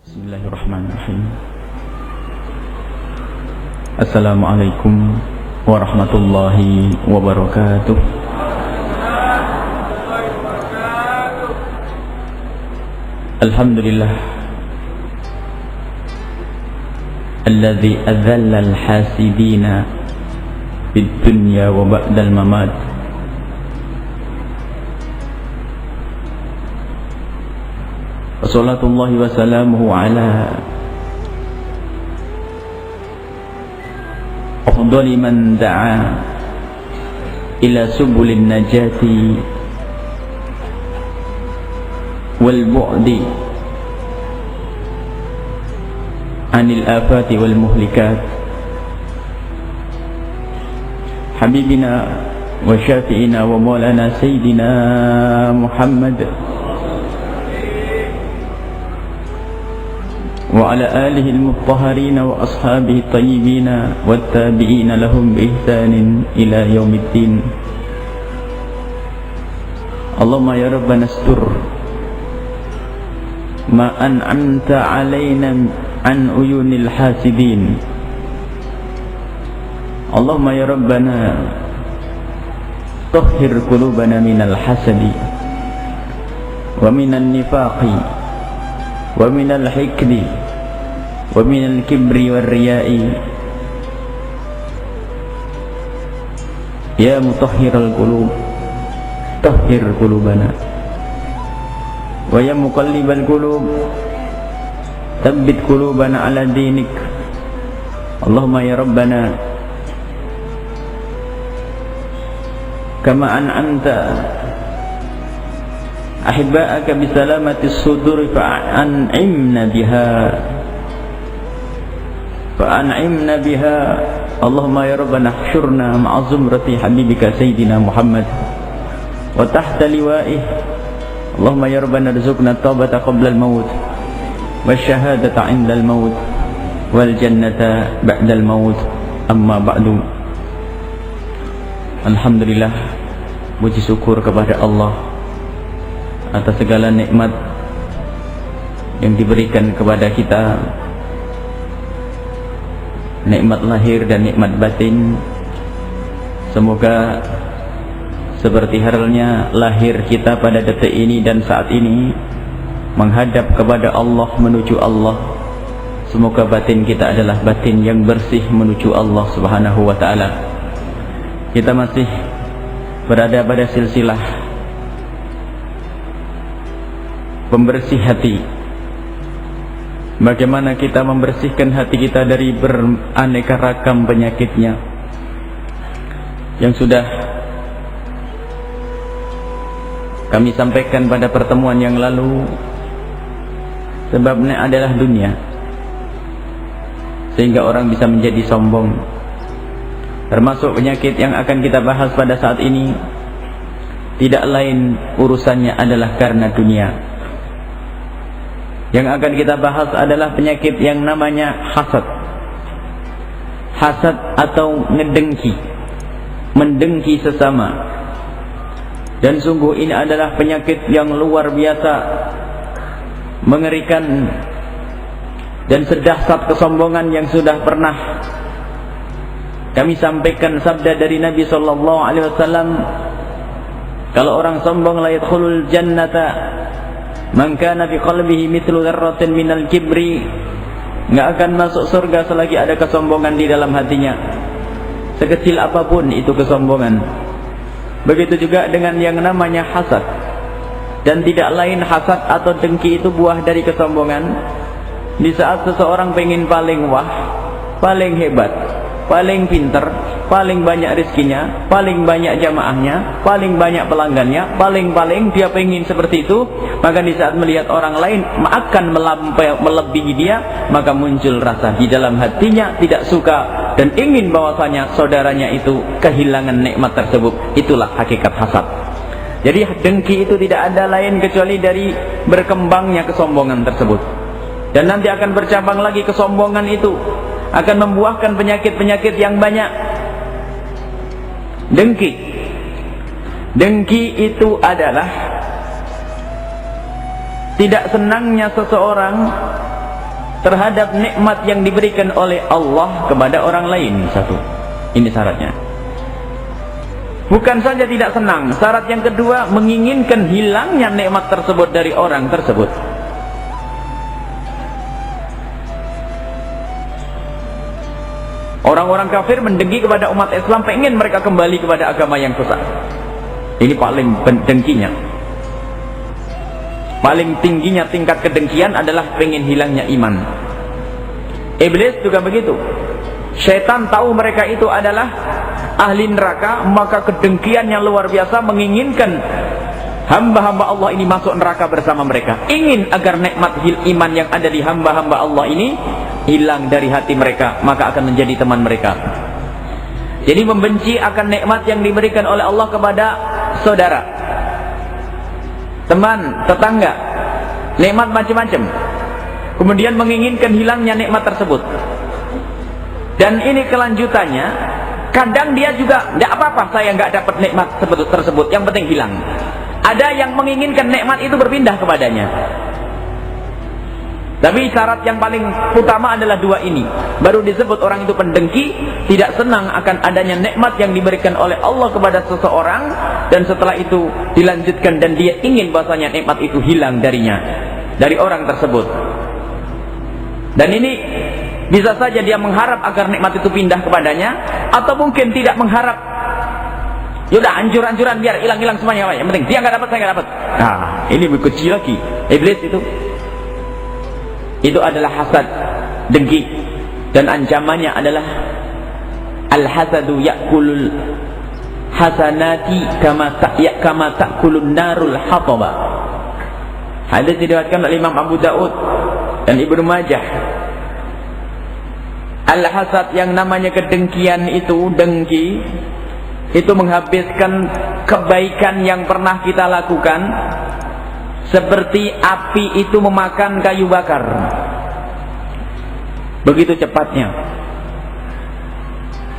Bismillahirrahmanirrahim. Assalamualaikum warahmatullahi wabarakatuh. Alhamdulillah alladzi adzalla al-hasidina fid dunya wa ba'dal mamat. Wassalatullahi wassalamuhu ala afdali man da'a ila subulin najati wal bu'di anil afati wal muhlikat, habibina wa syafi'ina wa maulana sayyidina Muhammad wa ala alihi al-mutahharina wa ashabihi at-tayyibina wat-tabi'ina lahum bi ihsanin ila yaumiddin. Allahumma ya rabbana astur ma an'amta alaina an uyunil hasidin. Allahumma ya rabbana tahhir qulubana minal hasadi wa minan nifaqi wa minal hikdi wa minal kibri war riya'i ya mutahhiral qulub tahhir qulubana wa ya muqallibal qulub thabbit qulubana ala dinik. Allahumma ya rabbana kama an'amta ahibba'aka bisalamati sudur fa'an'imna biha. Allahumma ya rabbana hsyurna ma'a zumrati habibika sayyidina Muhammad wa tahta liwa'ih. Allahumma ya rabbana rizukna taubata qabla al-maut wa syahadata 'inda al-maut wal jannata ba'da al-maut. Amma ba'du. Alhamdulillah, puji syukur kepada Allah atas segala nikmat yang diberikan kepada kita, nikmat lahir dan nikmat batin. Semoga seperti halnya lahir kita pada detik ini dan saat ini menghadap kepada Allah, menuju Allah, semoga batin kita adalah batin yang bersih menuju Allah Subhanahu wa ta'ala. Kita masih berada pada silsilah pembersih hati. Bagaimana kita membersihkan hati kita dari beraneka ragam penyakitnya yang sudah kami sampaikan pada pertemuan yang lalu. Sebabnya adalah dunia, sehingga orang bisa menjadi sombong. Termasuk penyakit yang akan kita bahas pada saat ini tidak lain urusannya adalah karena dunia. Yang akan kita bahas adalah penyakit yang namanya hasad. Hasad atau ngedengki, mendengki sesama. Dan sungguh ini adalah penyakit yang luar biasa, mengerikan, dan sedahsyat kesombongan yang sudah pernah kami sampaikan sabda dari Nabi sallallahu alaihi wasallam, kalau orang sombong la yadkhulul jannata man kana fi qalbihi mithlu dzarratin minal kibri, enggak akan masuk surga selagi ada kesombongan di dalam hatinya, sekecil apapun itu kesombongan. Begitu juga dengan yang namanya hasad. Dan tidak lain hasad atau dengki itu buah dari kesombongan. Di saat seseorang pengen paling wah, paling hebat, paling pinter, paling banyak rezekinya, paling banyak jamaahnya, paling banyak pelanggannya, paling dia pengen seperti itu, maka di saat melihat orang lain akan melebihi dia, maka muncul rasa di dalam hatinya tidak suka dan ingin bahwasanya saudaranya itu kehilangan nikmat tersebut. Itulah hakikat hasad. Jadi dengki itu tidak ada lain kecuali dari berkembangnya kesombongan tersebut. Dan nanti akan bercabang lagi kesombongan itu, akan membuahkan penyakit-penyakit yang banyak. Dengki itu adalah tidak senangnya seseorang terhadap nikmat yang diberikan oleh Allah kepada orang lain. Satu, ini syaratnya. Bukan saja tidak senang, syarat yang kedua menginginkan hilangnya nikmat tersebut dari orang tersebut. Orang-orang kafir mendengki kepada umat Islam, pengen mereka kembali kepada agama yang sesat. Ini paling dengkinya. Paling tingginya tingkat kedengkian adalah pengen hilangnya iman. Iblis juga begitu. Syaitan tahu mereka itu adalah ahli neraka, maka kedengkian yang luar biasa menginginkan hamba-hamba Allah ini masuk neraka bersama mereka. Ingin agar nikmat iman yang ada di hamba-hamba Allah ini hilang dari hati mereka, maka akan menjadi teman mereka. Jadi membenci akan nikmat yang diberikan oleh Allah kepada saudara, teman, tetangga, nikmat macam-macam. Kemudian menginginkan hilangnya nikmat tersebut. Dan ini kelanjutannya, kadang dia juga tidak apa-apa saya nggak dapat nikmat tersebut, yang penting hilang. Ada yang menginginkan nikmat itu berpindah kepadanya. Tapi syarat yang paling utama adalah dua ini. Baru disebut orang itu pendengki, tidak senang akan adanya nikmat yang diberikan oleh Allah kepada seseorang, dan setelah itu dilanjutkan dan dia ingin bahasanya nikmat itu hilang darinya, dari orang tersebut. Dan ini bisa saja dia mengharap agar nikmat itu pindah kepadanya, atau mungkin tidak mengharap. Yaudah, hancur-hancuran biar hilang-hilang semuanya, yang penting dia nggak dapat, saya nggak dapat. Nah, ini lebih kecil lagi. Iblis itu adalah hasad, dengki, dan ancamannya adalah al-hasadu ya'kulul hasanati kama ta'kulun narul hataba. Hadis diriwayatkan oleh Imam Abu Daud dan Ibnu Majah. Al-hasad, yang namanya kedengkian itu, dengki itu menghabiskan kebaikan yang pernah kita lakukan, seperti api itu memakan kayu bakar, begitu cepatnya.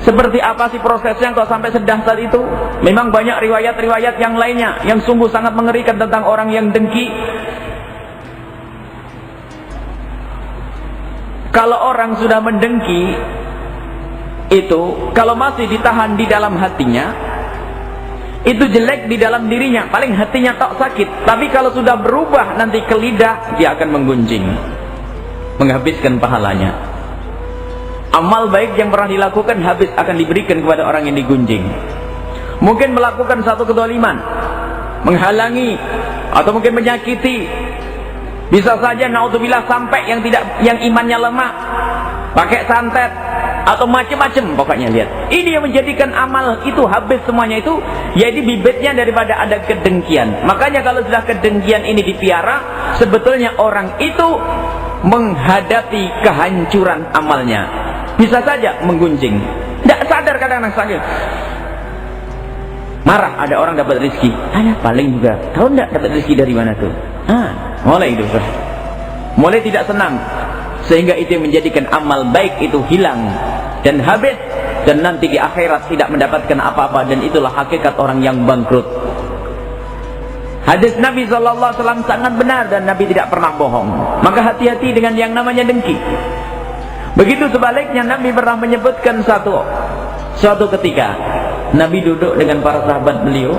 Seperti apa sih prosesnya kok sampai sedahsyat itu? Memang banyak riwayat-riwayat yang lainnya yang sungguh sangat mengerikan tentang orang yang dengki. Kalau orang sudah mendengki itu, kalau masih ditahan di dalam hatinya, itu jelek di dalam dirinya, paling hatinya tak sakit. Tapi kalau sudah berubah nanti ke lidah, dia akan menggunjing, menghabiskan pahalanya. Amal baik yang pernah dilakukan habis akan diberikan kepada orang yang digunjing. Mungkin melakukan satu kedoliman, menghalangi, atau mungkin menyakiti. Bisa saja naudzubillah sampai yang imannya lemah, pakai santet atau macam-macam. Pokoknya lihat, ini yang menjadikan amal itu habis semuanya itu, yaitu bibitnya daripada ada kedengkian. Makanya kalau sudah kedengkian ini dipiara, sebetulnya orang itu menghadapi kehancuran amalnya. Bisa saja menggunjing, tidak sadar kadang-kadang sakit. Marah ada orang dapat rezeki, paling juga tahu tidak dapat rezeki dari mana tuh? Mulai itu, mulai tidak senang, sehingga itu menjadikan amal baik itu hilang dan habis, dan nanti di akhirat tidak mendapatkan apa-apa, dan itulah hakikat orang yang bangkrut. Hadis Nabi SAW sangat benar dan Nabi tidak pernah bohong. Maka hati-hati dengan yang namanya dengki. Begitu sebaliknya, Nabi pernah menyebutkan suatu ketika Nabi duduk dengan para sahabat beliau,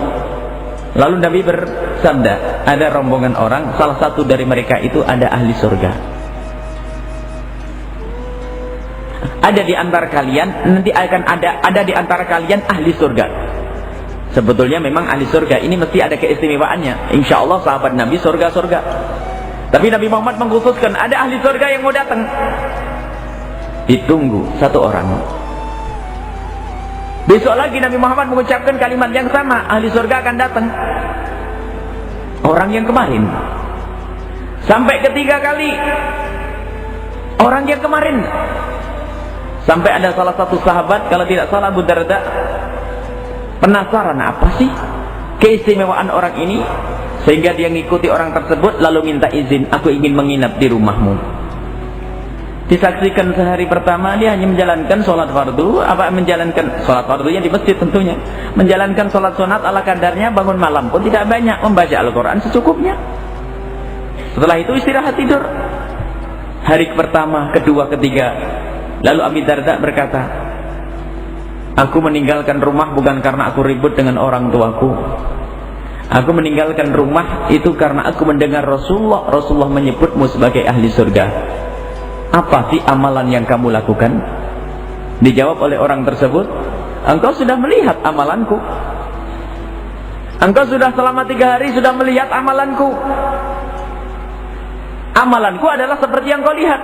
lalu Nabi bersabda, ada rombongan orang, salah satu dari mereka itu ada ahli surga. Ada di antara kalian, nanti akan ada di antara kalian ahli surga. Sebetulnya memang ahli surga ini mesti ada keistimewaannya. Insya Allah sahabat Nabi surga-surga. Tapi Nabi Muhammad mengkhususkan ada ahli surga yang mau datang. Ditunggu satu orang. Besok lagi Nabi Muhammad mengucapkan kalimat yang sama, ahli surga akan datang. Orang yang kemarin. Sampai ketiga kali orang yang kemarin. Sampai ada salah satu sahabat, kalau tidak salah Abu Darda, penasaran apa sih keistimewaan orang ini, sehingga dia mengikuti orang tersebut lalu minta izin, aku ingin menginap di rumahmu. Disaksikan sehari pertama dia hanya menjalankan sholat fardu, menjalankan sholat fardunya di masjid tentunya, menjalankan sholat sunat ala kadarnya, bangun malam pun tidak banyak, membaca Al-Quran secukupnya. Setelah itu istirahat tidur. hari pertama, kedua, ketiga. Lalu Abi Darda berkata, aku meninggalkan rumah bukan karena aku ribut dengan orang tuaku. Aku meninggalkan rumah itu karena aku mendengar Rasulullah menyebutmu sebagai ahli surga. Apa sih amalan yang kamu lakukan? Dijawab oleh orang tersebut, engkau sudah melihat amalanku. Engkau sudah selama 3 hari sudah melihat amalanku. Amalanku adalah seperti yang kau lihat.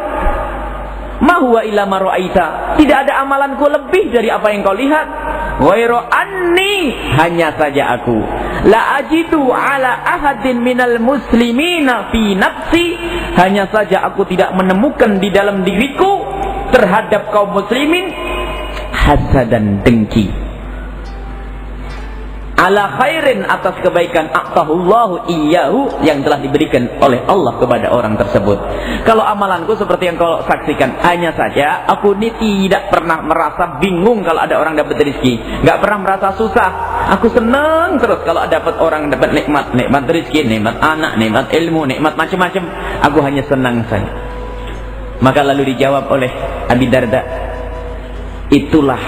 Ma huwa illa ma ra'aita. Tidak ada amalanku lebih dari apa yang kau lihat. Ghairu anni, hanya saja aku la ajidu ala ahadin minal muslimina fi nafsi, hanya saja aku tidak menemukan di dalam diriku terhadap kaum muslimin hasadan, dengki, ala khairin, atas kebaikan a'tahullahu iyyahu, yang telah diberikan oleh Allah kepada orang tersebut. Kalau amalanku seperti yang kau saksikan, hanya saja aku ini tidak pernah merasa bingung kalau ada orang dapat rezeki, nggak pernah merasa susah. Aku senang terus kalau dapat orang dapat nikmat rezeki, nikmat anak, nikmat ilmu, nikmat macam-macam. Aku hanya senang saja. Maka lalu dijawab oleh Abi Darda, itulah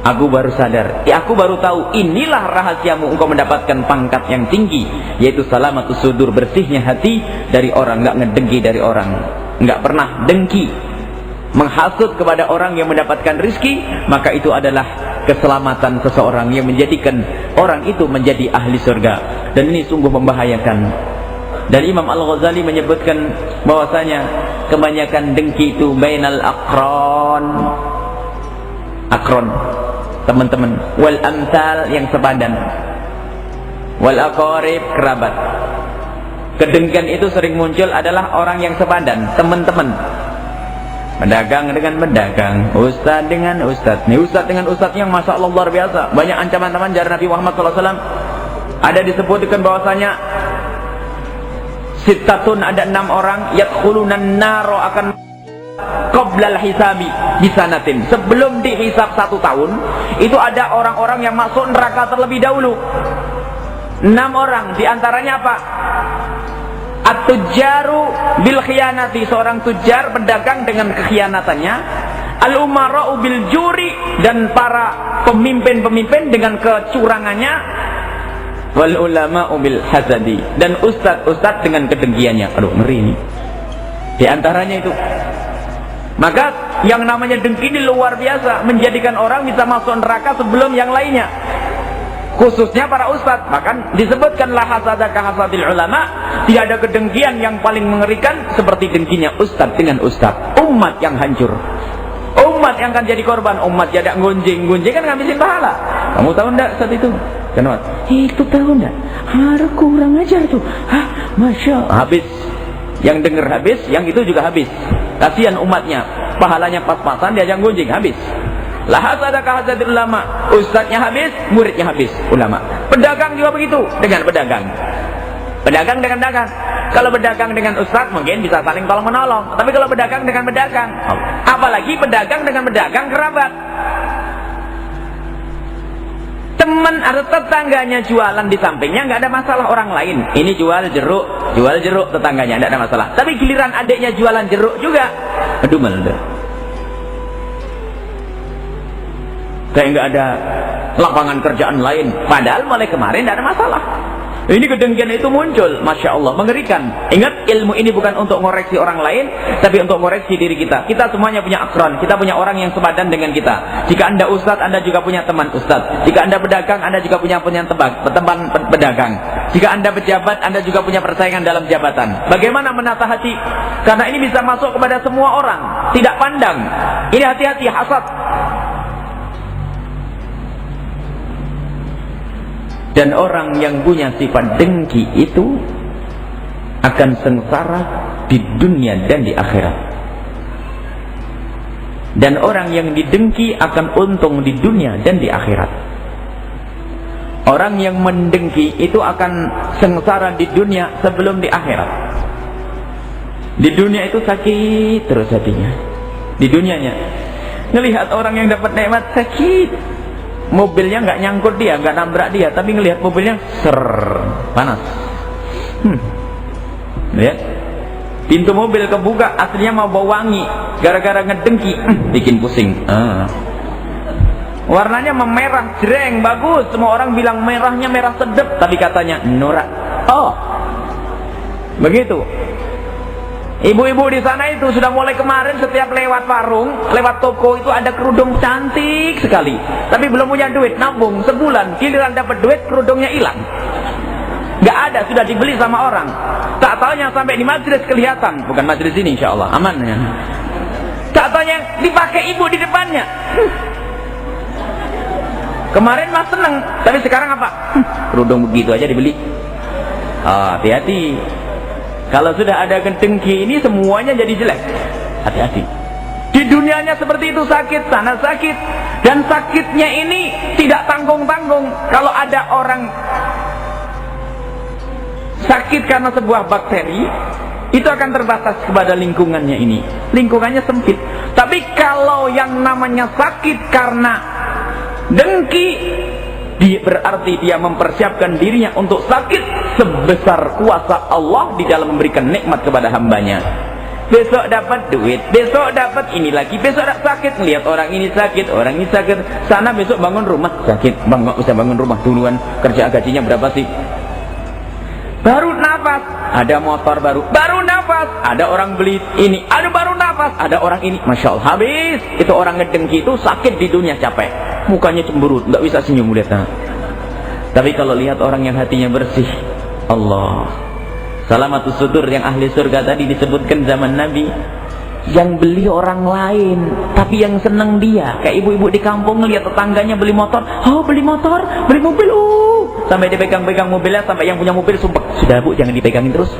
aku baru sadar, aku baru tahu, inilah rahasiamu engkau mendapatkan pangkat yang tinggi, yaitu salamatus sudur, bersihnya hati dari orang, nggak ngedengki dari orang, nggak pernah dengki, menghasut kepada orang yang mendapatkan rizki. Maka itu adalah keselamatan seseorang yang menjadikan orang itu menjadi ahli surga. Dan ini sungguh membahayakan. Dan Imam Al-Ghazali menyebutkan bahwasanya kebanyakan dengki itu bainal akron, teman-teman, wal amsal, yang sepadan, wal aqarib, kerabat. Kedengkian itu sering muncul adalah orang yang sepadan, teman-teman. Pedagang dengan pedagang, ustaz dengan ustaz. Nih ustaz dengan ustaz yang masya Allah luar biasa. Banyak ancaman dari Nabi Muhammad SAW. Ada disebutkan bahwasanya sittatun, ada 6 orang, yadkhulunan naro, akan qoblal hisabi bisanatin, sebelum dihisab 1 tahun, itu ada orang-orang yang masuk neraka terlebih dahulu. 6 orang, diantaranya apa? At-tujjaru bil khiyanati, seorang tujar, pedagang dengan kekhianatannya. Al-umara'u bil juri, dan para pemimpin-pemimpin dengan kecurangannya. Wal ulama'u bil hasadi, dan ustaz-ustaz dengan kedengkiannya. Aduh, ngeri ini. Di antaranya itu. Maka yang namanya dengki ini luar biasa, menjadikan orang bisa masuk neraka sebelum yang lainnya, khususnya para ustaz. Bahkan disebutkanlah hasada ka hasadil ulama. Tidak ada kedengkian yang paling mengerikan seperti dengkinya ustaz dengan ustaz. Umat yang hancur, umat yang akan jadi korban, umat jadi gunjing kan ngabisin pahala. Kamu tahu enggak saat itu? Kenapa? Itu tahu enggak? Harus kurang ajar tuh. Hah, masya Allah. Habis. Yang dengar habis, yang itu juga habis. Kasihan umatnya, pahalanya pas-pasan, diajak gunjing, habis. La hasada ka hasadil ulama, ustaznya habis, muridnya habis, ulama. Pedagang juga begitu, dengan pedagang. Pedagang dengan dagang. Kalau pedagang dengan ustaz mungkin bisa saling tolong menolong, tapi kalau pedagang dengan pedagang, apalagi pedagang dengan pedagang kerabat. Teman atau tetangganya jualan di sampingnya, nggak ada masalah orang lain. Ini jual jeruk tetangganya, nggak ada masalah. Tapi giliran adiknya jualan jeruk juga, aduh malah. Kayak nggak ada lapangan kerjaan lain. Padahal mulai kemarin nggak ada masalah. Ini kedengkian itu muncul, masya Allah, mengerikan. Ingat, ilmu ini bukan untuk ngoreksi orang lain, tapi untuk ngoreksi diri kita. Kita semuanya punya akron, kita punya orang yang sepadan dengan kita. Jika anda ustadz, anda juga punya teman ustadz. Jika anda pedagang, anda juga punya teman pedagang. Jika anda pejabat, anda juga punya persaingan dalam jabatan. Bagaimana menata hati? Karena ini bisa masuk kepada semua orang, tidak pandang. Ini hati-hati, hasad. Dan orang yang punya sifat dengki itu akan sengsara di dunia dan di akhirat. Dan orang yang didengki akan untung di dunia dan di akhirat. Orang yang mendengki itu akan sengsara di dunia sebelum di akhirat. Di dunia itu sakit terus hatinya. Di dunianya ngelihat orang yang dapat nikmat sakit. Mobilnya nggak nyangkut dia, nggak nabrak dia, tapi ngelihat mobilnya panas. Lihat, Pintu mobil kebuka, aslinya mau bau wangi, gara-gara ngedengki, bikin pusing. Warnanya memerah, jreng, bagus. Semua orang bilang merahnya merah sedap, tapi katanya norak. Oh, begitu. Ibu-ibu di sana itu sudah mulai kemarin setiap lewat warung, lewat toko itu ada kerudung cantik sekali. Tapi belum punya duit, nabung sebulan, giliran dapat duit kerudungnya hilang. Gak ada, sudah dibeli sama orang. Tak taunya sampai di majelis kelihatan. Bukan majelis ini insya Allah, aman ya. Tak taunya dipakai ibu di depannya. Kemarin mas seneng, tapi sekarang apa? Kerudung begitu aja dibeli. Hati-hati. Kalau sudah ada kedengki ini semuanya jadi jelek. Hati-hati. Di dunianya seperti itu, sakit, sana sakit. Dan sakitnya ini tidak tanggung-tanggung. Kalau ada orang sakit karena sebuah bakteri, itu akan terbatas kepada lingkungannya ini. Lingkungannya sempit. Tapi kalau yang namanya sakit karena dengki, berarti dia mempersiapkan dirinya untuk sakit sebesar kuasa Allah di dalam memberikan nikmat kepada hambanya. Besok dapat duit, besok dapat ini lagi, besok sakit, melihat orang ini sakit, orang ini sakit, sana besok bangun rumah sakit, bang nggak usah bangun rumah duluan, kerja gajinya berapa sih? Baru nafas, ada motor baru nafas, ada orang beli ini, ada baru nafas, ada orang ini, masya Allah, habis. Itu orang ngedengki itu sakit di dunia, capek, mukanya cemberut, nggak bisa senyum lihatnya. Tapi kalau lihat orang yang hatinya bersih, Allah, salamatus sudur yang ahli surga tadi disebutkan zaman Nabi, yang beli orang lain, tapi yang seneng dia. Kayak ibu-ibu di kampung ngelihat tetangganya beli motor, oh beli motor, beli mobil, sampai dipegang-pegang mobilnya, sampai yang punya mobil sumpah, sudah bu jangan dipegangin terus.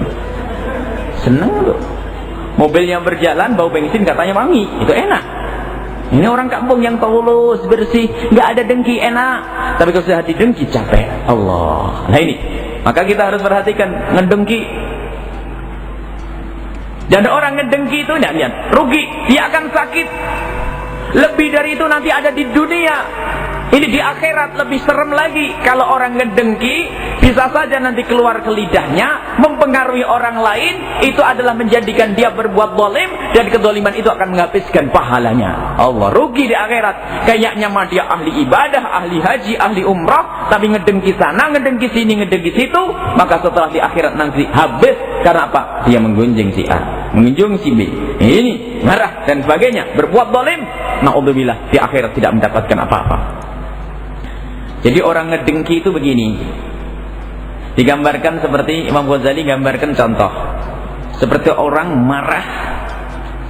Seneng loh. Mobilnya berjalan, bau bensin katanya wangi, itu enak. Ini orang kampung yang tulus, bersih, nggak ada dengki, enak. Tapi kalau sudah didengki capek, Allah. Nah ini, maka kita harus perhatikan ngedengki. Dan orang ngedengki itu lihat, rugi, dia akan sakit. Lebih dari itu nanti ada di dunia. Ini di akhirat lebih serem lagi. Kalau orang ngedengki, bisa saja nanti keluar ke lidahnya, mempengaruhi orang lain. Itu adalah menjadikan dia berbuat zalim, dan kezaliman itu akan menghabiskan pahalanya. Allah, rugi di akhirat. Kayaknya mah dia ahli ibadah, ahli haji, ahli umrah, tapi ngedengki sana, ngedengki sini, ngedengki situ. Maka setelah di akhirat nanti habis. Karena apa? Dia menggunjing si A, mengunjung si B, ini marah dan sebagainya, berbuat zalim. Na'udzubillah, di akhirat tidak mendapatkan apa-apa. Jadi orang ngedengki itu begini, digambarkan seperti Imam Ghazali gambarkan contoh, seperti orang marah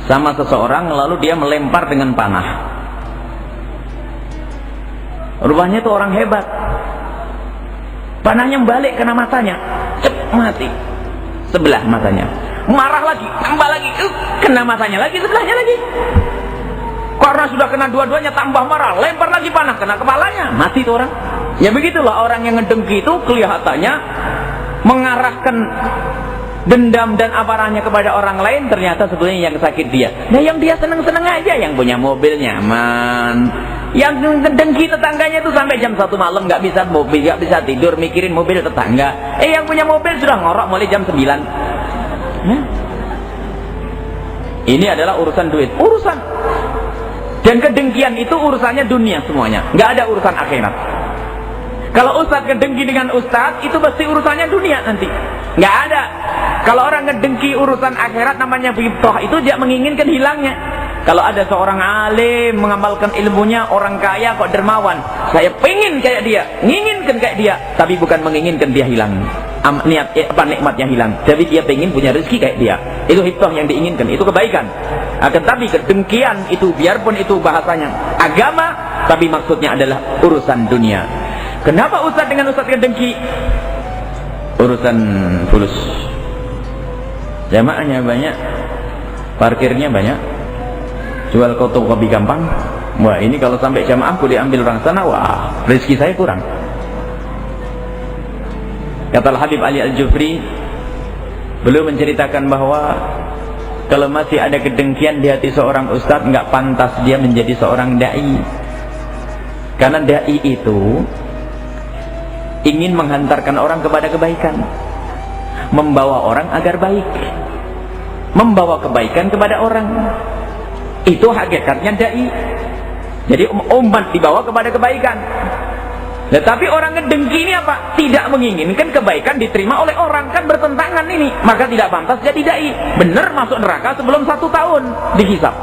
sama seseorang lalu dia melempar dengan panah. Rupanya itu orang hebat, panahnya balik kena matanya, cep, mati sebelah matanya. Marah lagi, tambah lagi, kena matanya lagi, sebelahnya lagi. Karena sudah kena dua-duanya tambah marah, lempar lagi panah, kena kepalanya, mati itu orang. Ya begitulah orang yang ngedengki itu kelihatannya mengarahkan dendam dan amarahnya kepada orang lain, ternyata sebetulnya yang sakit dia. Nah yang dia seneng-seneng aja, yang punya mobil nyaman, yang ngedengki tetangganya itu sampai jam 1 malam nggak bisa mobil, nggak bisa tidur mikirin mobil tetangga. Yang punya mobil sudah ngorok mulai jam 9. Ini adalah urusan duit, urusan. Dan kedengkian itu urusannya dunia semuanya, nggak ada urusan akhirat. Kalau ustadz ngedengki dengan ustadz, itu pasti urusannya dunia nanti, nggak ada. Kalau orang ngedengki urusan akhirat, namanya ghibthah, itu dia menginginkan hilangnya. Kalau ada seorang alim mengamalkan ilmunya, orang kaya kok dermawan, saya pengen kayak dia, menginginkan kayak dia, tapi bukan menginginkan dia hilang, nikmatnya hilang, tapi dia pengen punya rezeki kayak dia. Itu ghibthah yang diinginkan, itu kebaikan. Akan tapi kedengkian itu, biarpun itu bahasanya agama, tapi maksudnya adalah urusan dunia. Kenapa ustadz dengan ustadz ngedengki? Urusan fulus, jamaahnya banyak, parkirnya banyak, jual kopi gampang. Wah ini kalau sampai jamaahku diambil orang sana, wah rezeki saya kurang. Kata Habib Ali Al-Jufri, beliau menceritakan bahwa kalau masih ada kedengkian di hati seorang ustadz, nggak pantas dia menjadi seorang da'i. Karena da'i itu ingin menghantarkan orang kepada kebaikan, membawa orang agar baik. membawa kebaikan kepada orang. Itu hakikatnya dai. Jadi umat dibawa kepada kebaikan. Tetapi orang ngedengki ini apa? Tidak menginginkan kebaikan diterima oleh orang, kan bertentangan ini. Maka tidak pantas jadi dai. Benar masuk neraka sebelum 1 tahun dihisab.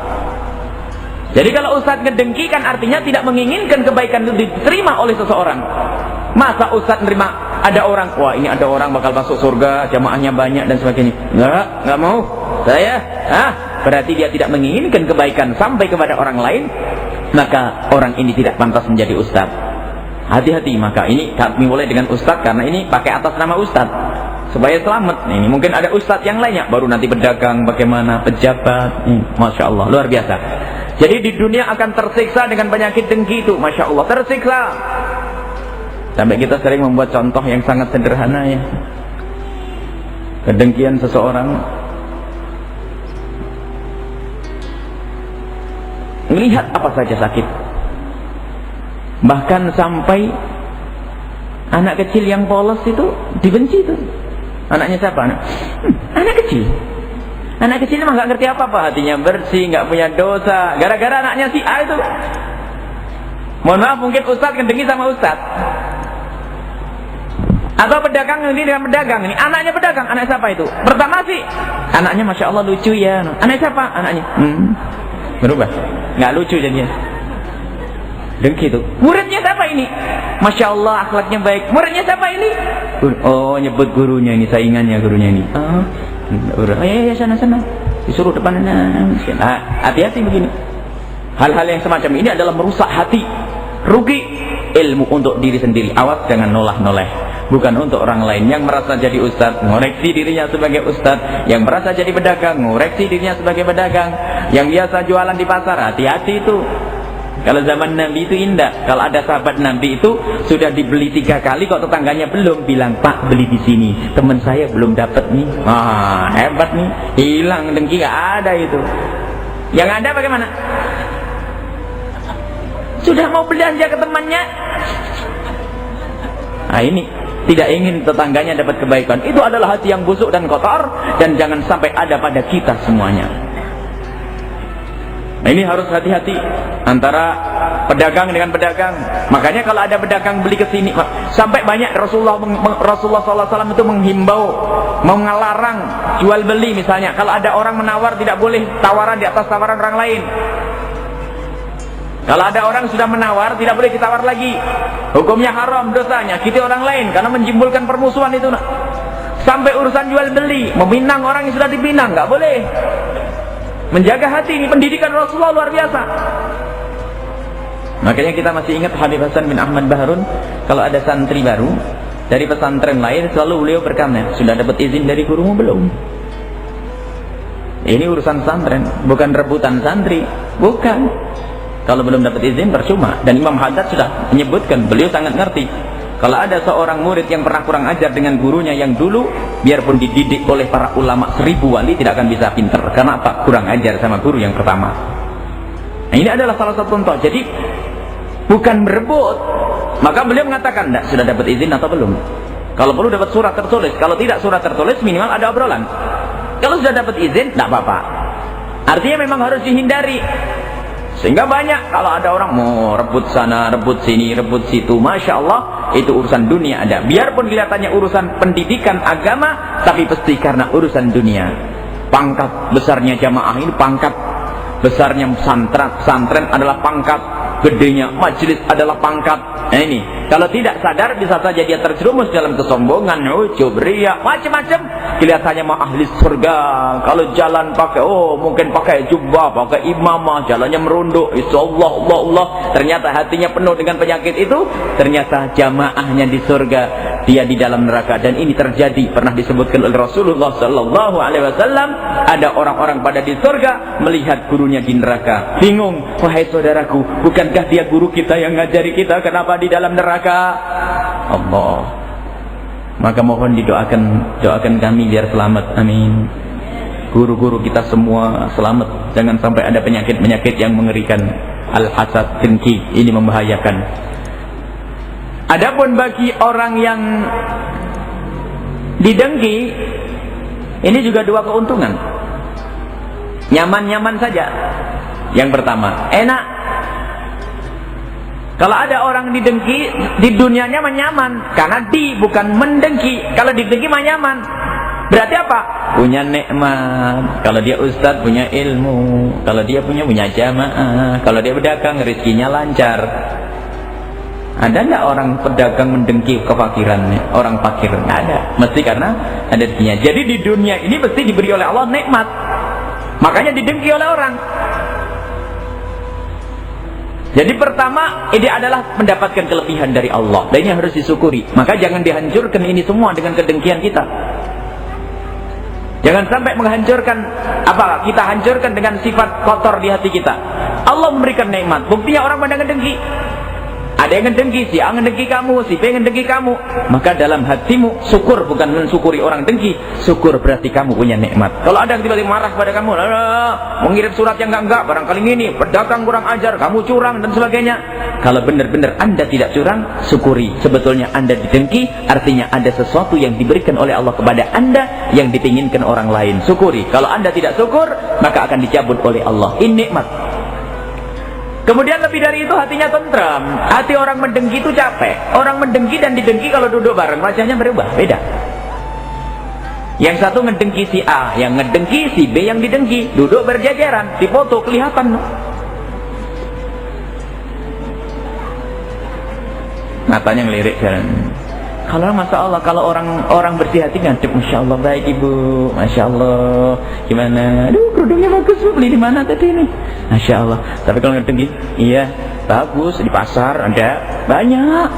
Jadi kalau ustadz ngedengki kan artinya tidak menginginkan kebaikan itu diterima oleh seseorang. Masa ustadz nerima ada orang, wah ini ada orang bakal masuk surga, jamaahnya banyak dan sebagainya. Enggak mau. Saya, berarti dia tidak menginginkan kebaikan sampai kepada orang lain. Maka orang ini tidak pantas menjadi ustadz. Hati-hati, maka ini kami mulai dengan ustadz karena ini pakai atas nama ustadz supaya selamat. Ini mungkin ada ustadz yang lainnya, baru nanti pedagang, bagaimana pejabat. Masya Allah, luar biasa. Jadi di dunia akan tersiksa dengan penyakit dengki itu, masya Allah, tersiksa. Sampai kita sering membuat contoh yang sangat sederhana ya. Kedengkian seseorang melihat apa saja sakit. Bahkan sampai anak kecil yang polos itu dibenci itu. Anaknya siapa? Anak kecil. Anak kecil mah gak ngerti apa-apa, hatinya bersih, gak punya dosa. Gara-gara anaknya si A itu. Mohon maaf, mungkin ustadz kendengki sama ustadz. Atau pedagang ini dengan pedagang ini, anaknya pedagang, anak siapa itu? Pertama sih, anaknya masya Allah lucu ya. Anak siapa? Anaknya berubah, nggak lucu jadinya. Dengki itu. Muridnya siapa ini? Masya Allah akhlaknya baik. Muridnya siapa ini? Oh nyebut gurunya ini, saingannya gurunya ini. Ya sana. Disuruh depan. Hati-hati begini. Hal-hal yang semacam ini adalah merusak hati. Rugi ilmu untuk diri sendiri. Awas jangan noleh-noleh. Bukan untuk orang lain. Yang merasa jadi ustadz, ngoreksi dirinya sebagai ustadz. Yang merasa jadi pedagang, ngoreksi dirinya sebagai pedagang. Yang biasa jualan di pasar, hati-hati itu. Kalau zaman Nabi itu indah. Kalau ada sahabat Nabi itu sudah dibeli 3 kali, kok tetangganya belum, bilang Pak beli di sini, teman saya belum dapat nih. Hebat nih, hilang dengki, gak ada itu. Yang ada bagaimana? Sudah mau belanja ke temannya, ini tidak ingin tetangganya dapat kebaikan. Itu adalah hati yang busuk dan kotor, dan jangan sampai ada pada kita semuanya. Nah, ini harus hati-hati antara pedagang dengan pedagang. Makanya kalau ada pedagang beli ke sini, sampai banyak Rasulullah SAW itu menghimbau, mengelarang jual beli misalnya. Kalau ada orang menawar, tidak boleh tawaran di atas tawaran orang lain. Kalau ada orang sudah menawar, tidak boleh ditawar lagi. Hukumnya haram, dosanya nyakiti orang lain karena menjimbulkan permusuhan itu. Sampai urusan jual beli, meminang orang yang sudah dipinang, nggak boleh. Menjaga hati ini pendidikan Rasulullah luar biasa. Makanya kita masih ingat Habib Hasan bin Ahmad Baharun, kalau ada santri baru dari pesantren lain, selalu beliau bertanya, sudah dapat izin dari gurumu belum? Ini urusan pesantren, bukan rebutan santri, bukan. Kalau belum dapat izin percuma. Dan Imam Haddad sudah menyebutkan, beliau sangat ngerti. Kalau ada seorang murid yang pernah kurang ajar dengan gurunya yang dulu, biarpun dididik oleh para ulama 1000 wali, tidak akan bisa pinter. Karena apa? Kurang ajar sama guru yang pertama. Nah, ini adalah salah satu contoh. Jadi bukan berebut. Maka beliau mengatakan, sudah dapat izin atau belum? Kalau perlu dapat surat tertulis. Kalau tidak surat tertulis, minimal ada obrolan. Kalau sudah dapat izin, tidak apa-apa. Artinya memang harus dihindari. Sehingga banyak kalau ada orang mau rebut sana, rebut sini, rebut situ, masya Allah, itu urusan dunia ada. Biarpun kelihatannya urusan pendidikan agama, tapi pasti karena urusan dunia. Pangkat besarnya jamaah ini pangkat, besarnya santren adalah pangkat, gedenya majelis adalah pangkat. Nah ini, kalau tidak sadar bisa saja dia terjerumus dalam kesombongan, ujub, riya, macam-macam. Kelihatannya mah ahli surga. Kalau jalan pakai, mungkin pakai jubah, pakai imamah, jalannya merunduk, insyaallah, Allah. Ternyata hatinya penuh dengan penyakit itu. Ternyata jamaahnya di surga, dia di dalam neraka. Dan ini terjadi, pernah disebutkan oleh Rasulullah Sallallahu Alaihi Wasallam. Ada orang-orang pada di surga melihat gurunya di neraka. Bingung, wahai saudaraku, bukankah dia guru kita yang ngajari kita? Kenapa di dalam neraka? Allah. Maka mohon doakan kami biar selamat. Amin. Guru-guru kita semua selamat. Jangan sampai ada penyakit-penyakit yang mengerikan. Al-hasad, dengki, ini membahayakan. Adapun bagi orang yang didengki, ini juga 2 keuntungan. nyaman-nyaman saja. Yang pertama, enak. Kalau ada orang didengki, di dunianya nyaman, karena bukan mendengki. Kalau didengki mah nyaman. Berarti apa? Punya nikmat. Kalau dia ustadz punya ilmu. Kalau dia punya jamaah. Kalau dia berdagang rezekinya lancar. Ada enggak orang pedagang mendengki kefakirannya? Orang fakir enggak ada. Mesti karena ada rezekinya. Jadi di dunia ini mesti diberi oleh Allah nikmat. Makanya didengki oleh orang. Jadi pertama, ini adalah mendapatkan kelebihan dari Allah. Dan ini harus disyukuri. Maka jangan dihancurkan ini semua dengan kedengkian kita. Jangan sampai menghancurkan apa? Kita hancurkan dengan sifat kotor di hati kita. Allah memberikan nikmat. Buktinya orang pada ngedengki. Ada yang ngedengki, si A ngedengki kamu, si B ngedengki kamu. Maka dalam hatimu syukur, bukan mensyukuri orang dengki. Syukur berarti kamu punya nikmat. Kalau ada yang tiba-tiba marah pada kamu, mengirim surat yang enggak, barangkali ini pedagang kurang ajar, kamu curang dan sebagainya. Kalau benar-benar Anda tidak curang, syukuri. Sebetulnya Anda didengki, artinya ada sesuatu yang diberikan oleh Allah kepada Anda yang diinginkan orang lain. Syukuri. Kalau Anda tidak syukur, maka akan dicabut oleh Allah. Ini nikmat. Kemudian lebih dari itu hatinya tentram. Hati orang mendengki itu capek. Orang mendengki dan didengki kalau duduk bareng wajahnya berubah, beda. Yang satu ngedengki si A, yang ngedengki si B yang didengki. Duduk berjajaran, dipoto kelihatan. Matanya ngelirik jalan. Kalau Masya Allah, kalau orang bersih hati ngadep, Masya Allah baik ibu, Masya Allah, gimana? Aduh kerudungnya bagus, beli di mana tadi ini? Masya Allah. Tapi kalau ngedengki, iya bagus, di pasar ada banyak.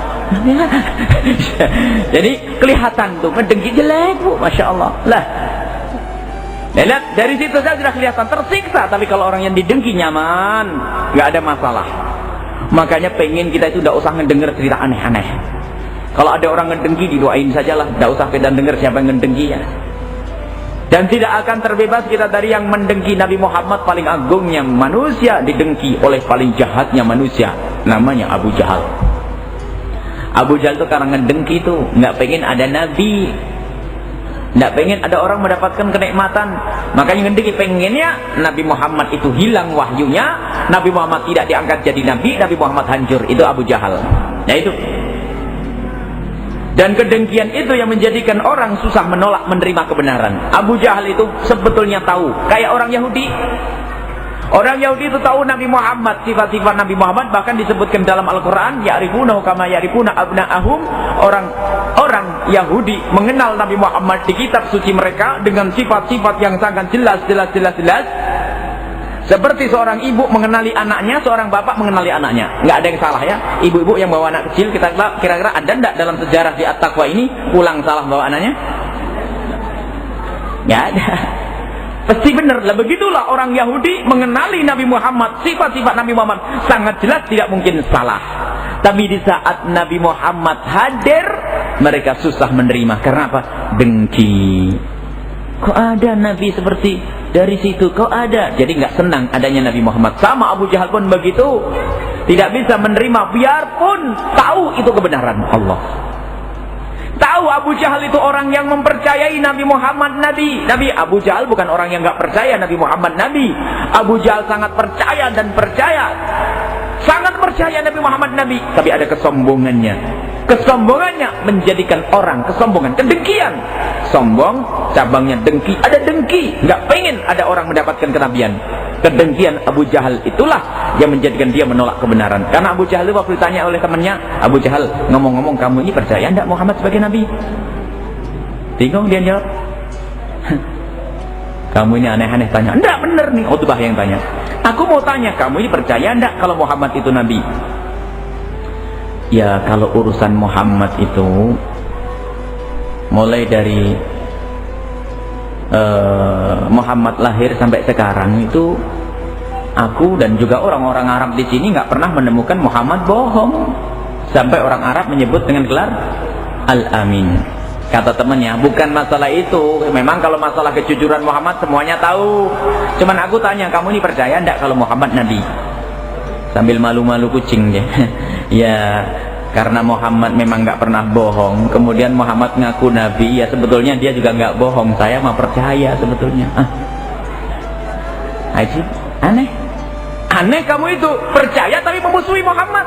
Jadi kelihatan tuh ngedengki jelek bu, Masya Allah. Lah, lihat dari situ saya sudah kelihatan tersiksa. Tapi kalau orang yang didengki nyaman, nggak ada masalah. Makanya pengen kita itu tidak usah ngedenger cerita aneh-aneh. Kalau ada orang ngedengki, didoain sajalah. Tidak usah kita dengar siapa yang ngedengki ya. Dan tidak akan terbebas kita dari yang mendengki. Nabi Muhammad paling agungnya manusia didengki oleh paling jahatnya manusia. Namanya Abu Jahal. Abu Jahal itu karena ngedengki itu nggak pengen ada Nabi. Nggak pengen ada orang mendapatkan kenikmatan. Makanya ngedengki pengennya Nabi Muhammad itu hilang wahyunya. Nabi Muhammad tidak diangkat jadi Nabi. Nabi Muhammad hancur. Itu Abu Jahal. Nah itu. Dan kedengkian itu yang menjadikan orang susah menolak menerima kebenaran. Abu Jahal itu sebetulnya tahu. Kayak orang Yahudi. Orang Yahudi itu tahu Nabi Muhammad. Sifat-sifat Nabi Muhammad bahkan disebutkan dalam Al-Quran. Ya'rifunahu kama ya'rifuna abna'ahum. Orang Yahudi mengenal Nabi Muhammad di kitab suci mereka. Dengan sifat-sifat yang sangat jelas. Seperti seorang ibu mengenali anaknya, seorang bapak mengenali anaknya. Nggak ada yang salah ya. Ibu-ibu yang bawa anak kecil, kita kira-kira ada enggak dalam sejarah di At-Taqwa ini pulang salah bawa anaknya? Nggak ada. Pasti benar. Lah begitulah orang Yahudi mengenali Nabi Muhammad, sifat-sifat Nabi Muhammad sangat jelas, tidak mungkin salah. Tapi di saat Nabi Muhammad hadir, mereka susah menerima. Karena apa? Dengki. Kok ada Nabi seperti dari situ? Kok ada? Jadi nggak senang adanya Nabi Muhammad. Sama Abu Jahal pun begitu. Tidak bisa menerima biarpun tahu itu kebenaran Allah. Tahu Abu Jahal itu orang yang mempercayai Nabi Muhammad Nabi. Abu Jahal bukan orang yang nggak percaya Nabi Muhammad Nabi. Abu Jahal sangat percaya dan percaya. Sangat percaya Nabi Muhammad Nabi. Tapi ada kesombongannya. Kesombongannya menjadikan orang kesombongan, kedengkian. Sombong, cabangnya dengki. Ada dengki, nggak pengen ada orang mendapatkan kenabian. Kedengkian Abu Jahal itulah yang menjadikan dia menolak kebenaran. Karena Abu Jahal itu waktu ditanya oleh temannya, Abu Jahal, ngomong-ngomong kamu ini percaya enggak Muhammad sebagai nabi? Bingung dia jawab. Kamu ini aneh-aneh tanya. Enggak bener nih, Utbah yang tanya. Aku mau tanya, kamu ini percaya enggak kalau Muhammad itu nabi? Ya kalau urusan Muhammad itu mulai dari Muhammad lahir sampai sekarang itu aku dan juga orang-orang Arab di sini nggak pernah menemukan Muhammad bohong. Sampai orang Arab menyebut dengan gelar Al-Amin. Kata temannya, bukan masalah itu. Memang kalau masalah kejujuran Muhammad semuanya tahu. Cuman aku tanya, kamu ini percaya enggak kalau Muhammad nabi? Sambil malu-malu kucing dia. Ya karena Muhammad memang nggak pernah bohong. Kemudian Muhammad ngaku nabi. Ya sebetulnya dia juga nggak bohong. Saya mah percaya sebetulnya. Ajib, aneh. Aneh kamu itu percaya tapi memusuhi Muhammad.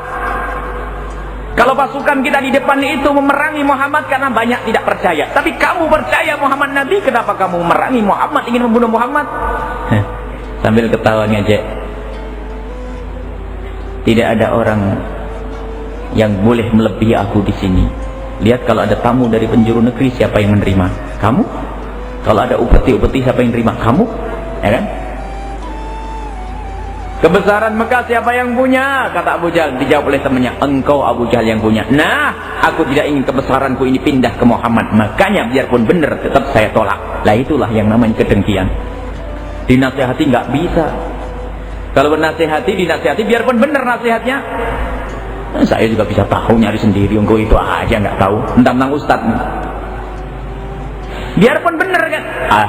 Kalau pasukan kita di depan itu memerangi Muhammad karena banyak tidak percaya, tapi kamu percaya Muhammad Nabi, kenapa kamu memerangi Muhammad, ingin membunuh Muhammad? Sambil ketawa ngejek. Tidak ada orang yang boleh melebihi aku di sini. Lihat kalau ada tamu dari penjuru negeri, siapa yang menerima? Kamu. Kalau ada upeti-upeti, siapa yang menerima? Kamu, ya kan? Kebesaran Mekah siapa yang punya? Kata Abu Jahal. Dijawab oleh temannya, engkau Abu Jahal yang punya. Nah, aku tidak ingin kebesaranku ini pindah ke Muhammad, makanya biarpun benar tetap saya tolak. Lah itulah yang namanya kedengkian. Dinasihati nggak bisa. Kalau bernasihati, dinasihati biarpun benar nasihatnya. Saya juga bisa tahu nyari sendiri, engkau itu aja nggak tahu tentang ustadz. Biarpun benar kan,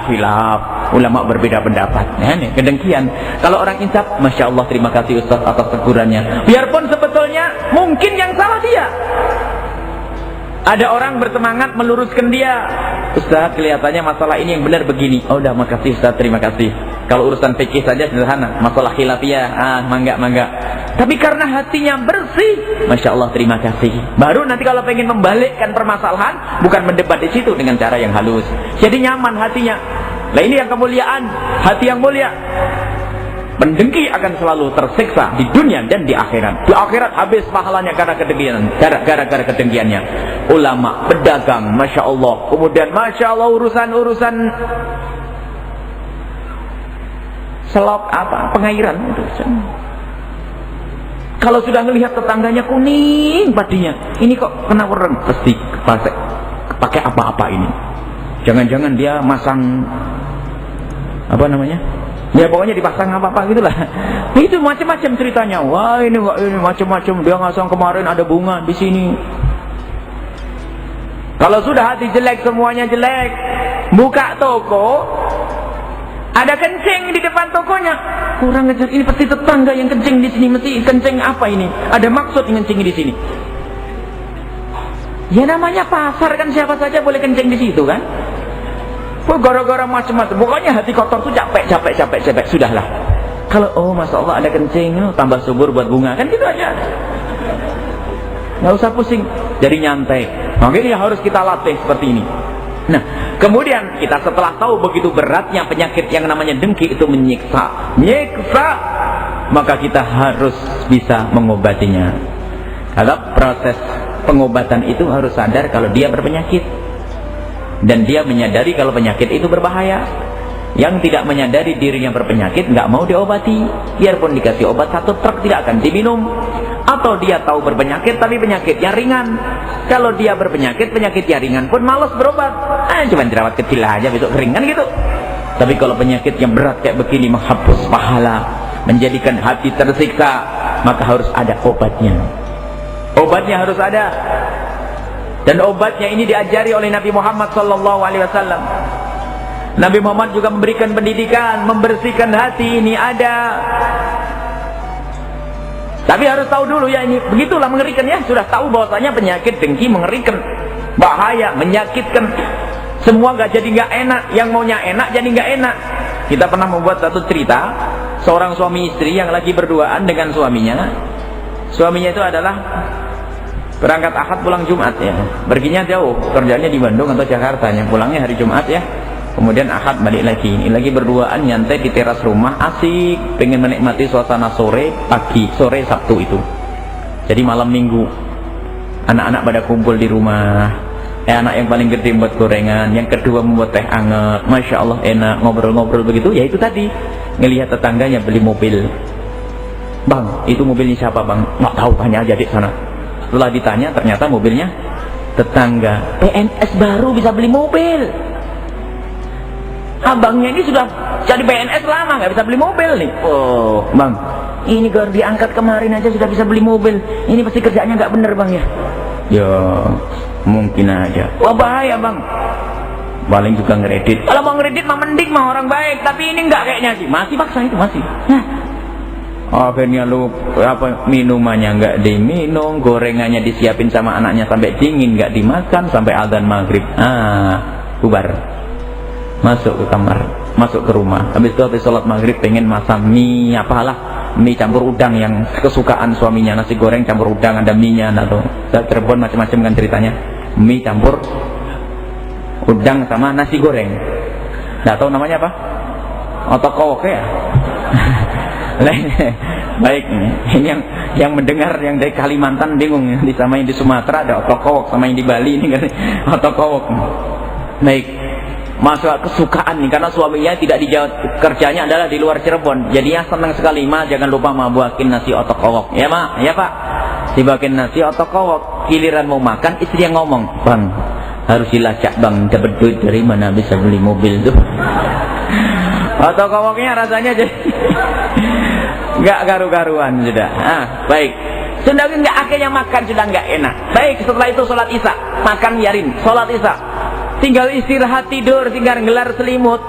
khilaf, ulama berbeda pendapat. Nah, ini kedengkian. Kalau orang insaf, masya Allah, terima kasih ustaz atas tegurannya. Biarpun sebetulnya mungkin yang salah dia. Ada orang bersemangat meluruskan dia. Ustaz, kelihatannya masalah ini yang benar begini. Oh, udah, makasih ustaz, terima kasih. Kalau urusan fikih saja sederhana, masalah khilafiyah, mangga. Tapi karena hatinya bersih, masya Allah, terima kasih. Baru nanti kalau pengen membalikkan permasalahan, bukan mendebat di situ dengan cara yang halus. Jadi nyaman hatinya. Nah, ini yang kemuliaan, hati yang mulia. Pendengki akan selalu tersiksa di dunia dan di akhirat. Di akhirat habis pahalanya karena kedengkian, gara-gara kedengkiannya. Ulama, pedagang, masya Allah. Kemudian masya Allah urusan selop pengairan urusan. Kalau sudah melihat tetangganya kuning padinya, ini kok kena wereng, pasti pakai apa-apa ini. Jangan-jangan dia masang apa namanya? Ya pokoknya dipasang apa-apa gitulah. Itu macam-macam ceritanya. Wah, ini macam-macam. Dia ngasang kemarin ada bunga di sini. Kalau sudah hati jelek, semuanya jelek. Buka toko, ada kencing di depan tokonya. Kurang ajar, ini pasti tetangga yang kencing di sini. Mesti kencing apa ini? Ada maksud kencing di sini. Ya namanya pasar kan, siapa saja boleh kencing di situ kan? Gara-gara macam-macam. Pokoknya hati kotor tuh capek. Sudahlah. Kalau masya Allah ada kencing, tambah subur buat bunga kan gitu aja. Nggak usah pusing. Jadi nyantai. Makanya harus kita latih seperti ini. Nah, kemudian kita setelah tahu begitu beratnya penyakit yang namanya dengki itu menyiksa, maka kita harus bisa mengobatinya. Kalau proses pengobatan itu harus sadar kalau dia berpenyakit, dan dia menyadari kalau penyakit itu berbahaya. Yang tidak menyadari dirinya berpenyakit nggak mau diobati, biarpun dikasih obat 1 truk tidak akan diminum. Atau dia tahu berpenyakit tapi penyakitnya ringan. Kalau dia berpenyakit, penyakitnya ringan pun malas berobat. Cuma dirawat kecil aja, besok kering kan gitu. Tapi kalau penyakit yang berat kayak begini, menghapus pahala, menjadikan hati tersiksa, maka harus ada obatnya. Obatnya harus ada. Dan obatnya ini diajari oleh Nabi Muhammad SAW. Nabi Muhammad juga memberikan pendidikan, membersihkan hati ini ada. Tapi harus tahu dulu ya, ini begitulah mengerikan ya. Sudah tahu bahwasanya penyakit dengki mengerikan, bahaya, menyakitkan. Semua jadi nggak enak. Yang maunya enak jadi nggak enak. Kita pernah membuat satu cerita, seorang suami istri yang lagi berduaan dengan suaminya. Suaminya itu adalah berangkat Ahad pulang Jumat ya. Perginya jauh, kerjanya di Bandung atau Jakarta, yang pulangnya hari Jumat ya. Kemudian Ahad balik lagi. Ini lagi berduaan nyantai di teras rumah, asik, pengen menikmati suasana sore Sabtu itu. Jadi malam Minggu, anak-anak pada kumpul di rumah. Anak yang paling gede buat gorengan, yang kedua membuat teh anget. Masya Allah enak, ngobrol-ngobrol begitu. Ya itu tadi, ngelihat tetangganya beli mobil. Bang, itu mobilnya siapa bang? Nggak tahu, tanya aja di sana. Setelah ditanya, ternyata mobilnya tetangga. PNS baru bisa beli mobil. Abangnya ini sudah jadi PNS lama, nggak bisa beli mobil nih. Oh, bang, ini baru diangkat kemarin aja sudah bisa beli mobil. Ini pasti kerjanya nggak bener bang ya? Ya, mungkin aja. Wah bahaya bang. Paling juga ngeredit. Kalau mau ngeredit mah mending mah orang baik, tapi ini nggak kayaknya sih. Masih paksa itu masih. Nah, akhirnya lu minumannya nggak diminum, gorengannya disiapin sama anaknya sampai dingin nggak dimakan sampai azan maghrib. Bubar. Masuk ke kamar, masuk ke rumah. Habis itu habis sholat maghrib pengen masak mie apalah, mie campur udang yang kesukaan suaminya, nasi goreng campur udang ada mie-nya atau Cirebon macam-macam kan ceritanya. Mie campur udang sama nasi goreng. Nggak tahu namanya apa? Otokowok ya. Baik, ini yang mendengar yang dari Kalimantan bingung, sama yang di Sumatera ada otokowok, sama yang di Bali ini kan otokowok. Baik, masuk kesukaan nih karena suaminya tidak dijawab, kerjanya adalah di luar Cirebon. Jadinya senang sekali, Ma jangan lupa Ma buatin nasi otokowok. Ya Ma, ya Pak. Dibawain nasi otokowok, giliran mau makan istri yang ngomong, Bang harus dilacak Bang, dapat duit dari mana bisa beli mobil tuh. Otokowoknya rasanya jadi nggak karu-karuan sudah. Baik, sudah nggak akhirnya makan sudah nggak enak. Baik, setelah itu sholat isya, makan biarin, sholat isya, tinggal istirahat tidur, tinggal gelar selimut.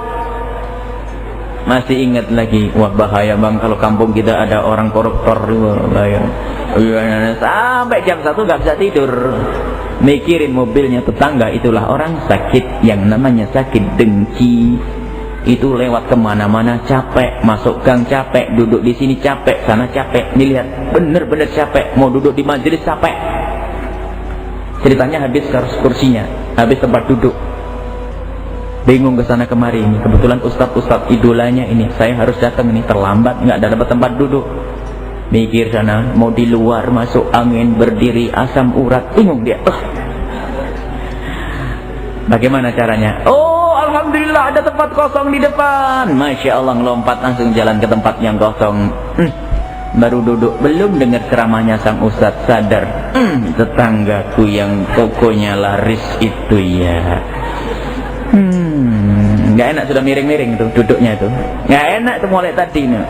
Masih ingat lagi, wah bahaya Bang kalau kampung kita ada orang koruptor, bahaya. Sampai jam 1 nggak bisa tidur, mikirin mobilnya tetangga. Itulah orang sakit yang namanya sakit dengki. Itu lewat kemana-mana capek, masuk gang capek, duduk di sini capek, sana capek, dilihat bener-bener capek, mau duduk di majelis capek. Ceritanya habis kursinya, habis tempat duduk, bingung ke sana kemari. Ini kebetulan ustadz idolanya ini, saya harus datang ini, terlambat nggak ada dapat tempat duduk. Mikir sana, mau di luar masuk angin, berdiri asam urat, bingung dia. Bagaimana caranya? Oh, alhamdulillah ada tempat kosong di depan. Masya Allah, ngelompat langsung jalan ke tempat yang kosong. Baru duduk, belum dengar ceramahnya sang ustadz sadar. Tetanggaku yang tokonya laris itu ya. Nggak enak sudah miring-miring tuh duduknya itu. Nggak enak tuh mulai tadi nih.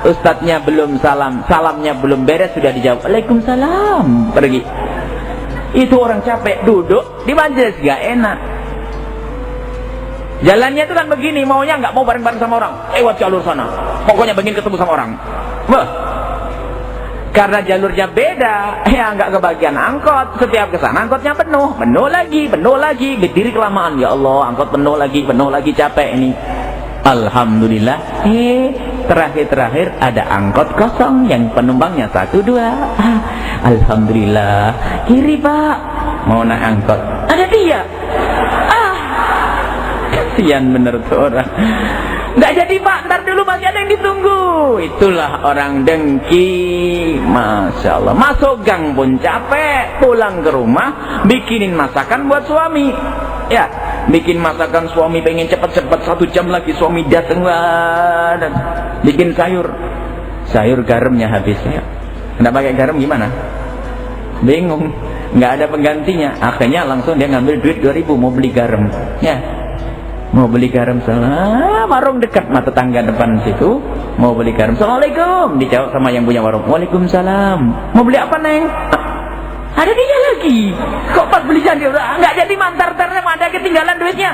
Ustadznya belum salam, salamnya belum beres sudah dijawab Waalaikumsalam, pergi. Itu orang capek duduk di majelis gak enak. Jalannya itu kan begini, maunya nggak mau bareng-bareng sama orang, lewat jalur sana. Pokoknya pengen ketemu sama orang. Karena jalurnya beda, ya nggak kebagian angkot. Setiap kesana angkotnya penuh lagi, berdiri kelamaan. Ya Allah, angkot penuh lagi, capek ini. Alhamdulillah, terakhir ada angkot kosong yang penumpangnya 1, 2. Alhamdulillah, kiri Pak, mau naik angkot, ada dia. Kasihan bener tuh orang. Nggak jadi Pak, ntar dulu masih ada yang ditunggu. Itulah orang dengki. Masya Allah, masuk gang pun capek, pulang ke rumah bikinin masakan buat suami. Ya, bikin masakan suami pengen cepat-cepat 1 jam lagi suami datang, dan bikin sayur garamnya habis ya. Nggak pakai garam gimana? Bingung, nggak ada penggantinya. Akhirnya langsung dia ngambil duit 2.000 mau beli garam. Ya, mau beli garam salah warung dekat mata tangga depan situ, mau beli garam. Assalamualaikum, dijawab sama yang punya warung. Waalaikumsalam. Mau beli apa Neng? Ada dia lagi. Kok pas beli jadi nggak jadi mantar-tarnya, ada ketinggalan duitnya.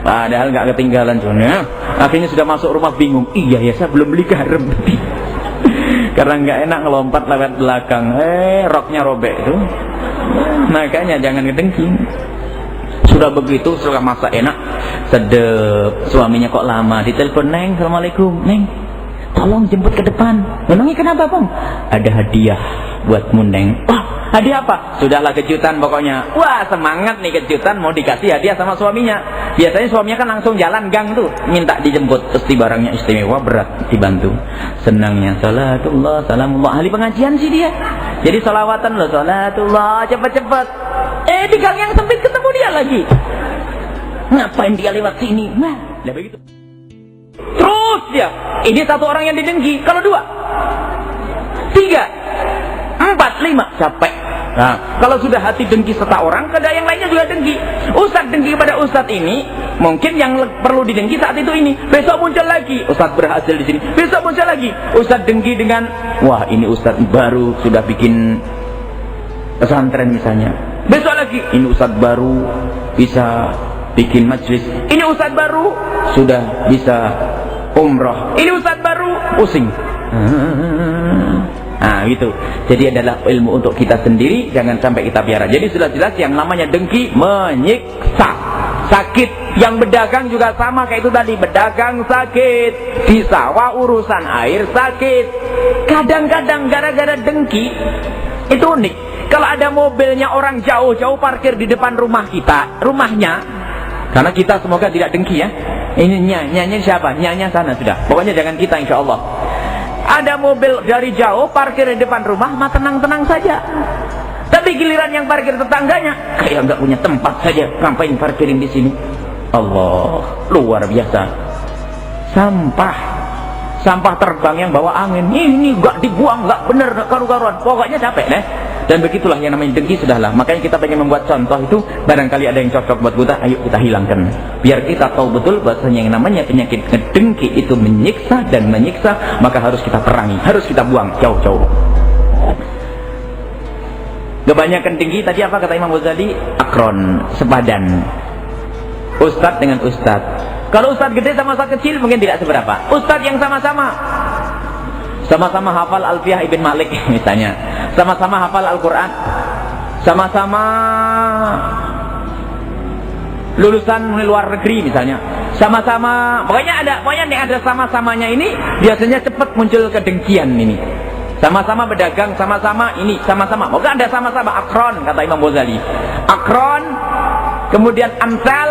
Padahal nggak ketinggalan soalnya. Akhirnya sudah masuk rumah bingung. Iya ya, saya belum beli garam. Karena nggak enak ngelompat lewat belakang. Roknya robek itu. Makanya jangan ngedengki. Sudah begitu, sudah masak enak, sedep. Suaminya kok lama, ditelepon, Neng, Assalamualaikum, Neng, tolong jemput ke depan. Memangnya kenapa Bang? Ada hadiah buatmu Neng. Wah, hadiah apa? Sudahlah kejutan pokoknya. Wah, semangat nih kejutan, mau dikasih hadiah sama suaminya. Biasanya suaminya kan langsung jalan gang tuh, minta dijemput. Pasti barangnya istimewa, berat, dibantu. Senangnya, salatullah, salamullah. Ahli pengajian sih dia. Jadi salawatan loh, salatullah, cepet-cepet. Di gang yang sempit ketemu dia lagi. Ngapain dia lewat sini? Nah, begitu. Terus dia. Ini 1 orang yang didengki. Kalau 2, 3, 4, 5, capek. Nah, kalau sudah hati dengki 1 orang, kada yang lainnya juga dengki. Ustadz dengki kepada ustadz ini, mungkin yang perlu didengki saat itu ini. Besok muncul lagi, ustadz berhasil di sini. Besok muncul lagi, ustadz dengki dengan, wah ini ustadz baru sudah bikin pesantren misalnya. Besok lagi, ini ustadz baru bisa bikin majlis. Ini ustadz baru sudah bisa umroh. Ini ustadz baru pusing. Nah gitu. Jadi adalah ilmu untuk kita sendiri, jangan sampai kita biara. Jadi sudah jelas yang namanya dengki menyiksa. sakit. Yang berdagang juga sama kayak itu tadi, berdagang sakit, di sawah urusan air sakit. Kadang-kadang gara-gara dengki. Itu unik. Kalau ada mobilnya orang jauh-jauh parkir di depan rumah kita, rumahnya, karena kita semoga tidak dengki ya. Ini nyanya siapa? Nyanya sana sudah. Pokoknya jangan kita, insya Allah. Ada mobil dari jauh parkir di depan rumah, mah tenang-tenang saja. Tapi giliran yang parkir tetangganya, kayak nggak punya tempat saja, ngapain parkirin di sini? Allah, luar biasa. Sampah terbang yang bawa angin. Ini nggak dibuang, nggak bener, nggak karu-karuan. Pokoknya capek deh. Dan begitulah yang namanya dengki, sudahlah. Makanya kita pengen membuat contoh itu, barangkali ada yang cocok buat kita, ayo kita hilangkan. Biar kita tahu betul bahasanya yang namanya penyakit dengki itu menyiksa dan menyiksa, maka harus kita perangi, harus kita buang jauh-jauh. Kebanyakan dengki tadi apa kata Imam Ghazali? Akron, sepadan. Ustadz dengan ustadz. Kalau ustadz gede sama ustadz kecil mungkin tidak seberapa. Ustadz yang sama-sama hafal Alfiyah Ibn Malik misalnya, sama-sama hafal Al-Quran, sama-sama lulusan luar negeri misalnya, sama-sama, pokoknya yang ada sama-samanya ini biasanya cepat muncul kedengkian ini. Sama-sama berdagang, sama-sama ini, sama-sama, pokoknya ada sama-sama. Akron kata Imam Ghazali, akron, kemudian amsal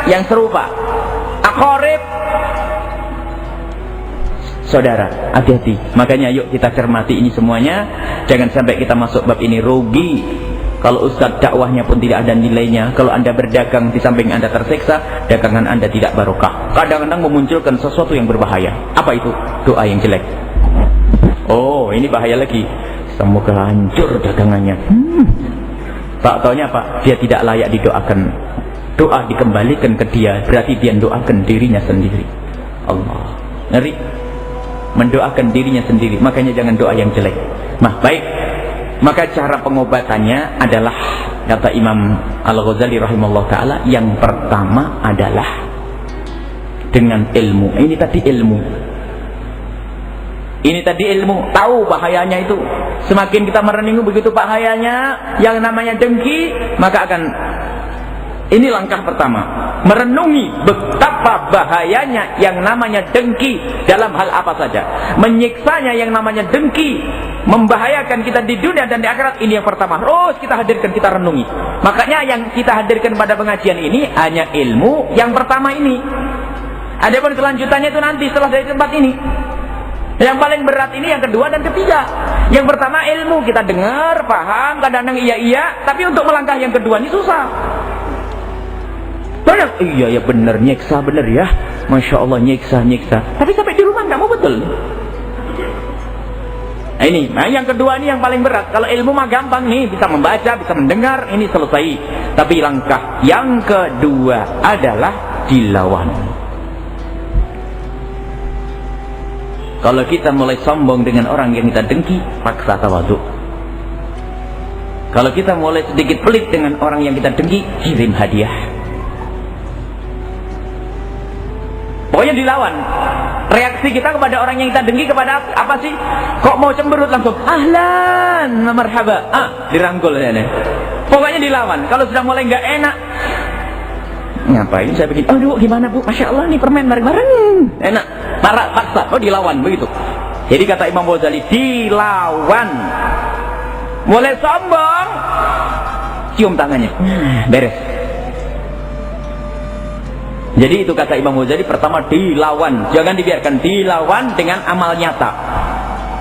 yang serupa, akorib, saudara, hati-hati. Makanya yuk kita cermati ini semuanya. Jangan sampai kita masuk bab ini rugi. Kalau ustadz dakwahnya pun tidak ada nilainya. Kalau anda berdagang di samping anda tersiksa, dagangan anda tidak barokah. Kadang-kadang memunculkan sesuatu yang berbahaya. Apa itu? Doa yang jelek. Oh, ini bahaya lagi. Semoga hancur dagangannya. Pak, taunya apa? Dia tidak layak didoakan. Doa dikembalikan ke dia, berarti dia doakan dirinya sendiri. Allah, ngeri. Mendoakan dirinya sendiri, makanya jangan doa yang jelek. Nah, baik. Maka cara pengobatannya adalah, kata Imam Al-Ghazali rahimahullah ta'ala, yang pertama adalah dengan ilmu. Ini tadi ilmu, tahu bahayanya itu. Semakin kita merenungi begitu bahayanya yang namanya dengki, maka akan, ini langkah pertama, merenungi betapa bahayanya yang namanya dengki dalam hal apa saja. Menyiksanya yang namanya dengki, membahayakan kita di dunia dan di akhirat. Ini yang pertama, terus kita hadirkan, kita renungi. Makanya yang kita hadirkan pada pengajian ini hanya ilmu yang pertama ini. Adapun kelanjutannya itu nanti setelah dari tempat ini. Yang paling berat ini yang kedua dan ketiga. Yang pertama ilmu, kita dengar, paham, kadang-kadang iya, tapi untuk melangkah yang kedua ini susah. Banyak, iya ya bener, nyiksa bener ya, Masya Allah, nyiksa. Tapi sampai di rumah nggak mau betul. Nah, yang kedua ini yang paling berat. Kalau ilmu mah gampang nih, bisa membaca, bisa mendengar, ini selesai. Tapi langkah yang kedua adalah dilawan. Kalau kita mulai sombong dengan orang yang kita dengki, paksa tawadhu. Kalau kita mulai sedikit pelit dengan orang yang kita dengki, kirim hadiah. Pokoknya dilawan. Reaksi kita kepada orang yang kita dengki kepada apa sih? Kok mau cemberut langsung ahlan, marhaba, dirangkul ya nih. Pokoknya dilawan. Kalau sudah mulai nggak enak, ngapain saya bikin? Aduh, gimana bu? Masya Allah nih permen bareng-bareng, enak. Marah, paksa, dilawan begitu. Jadi kata Imam Ghazali, dilawan. Mulai sombong, cium tangannya, beres. Jadi itu kata Imam Ghazali, pertama dilawan, jangan dibiarkan, dilawan dengan amal nyata.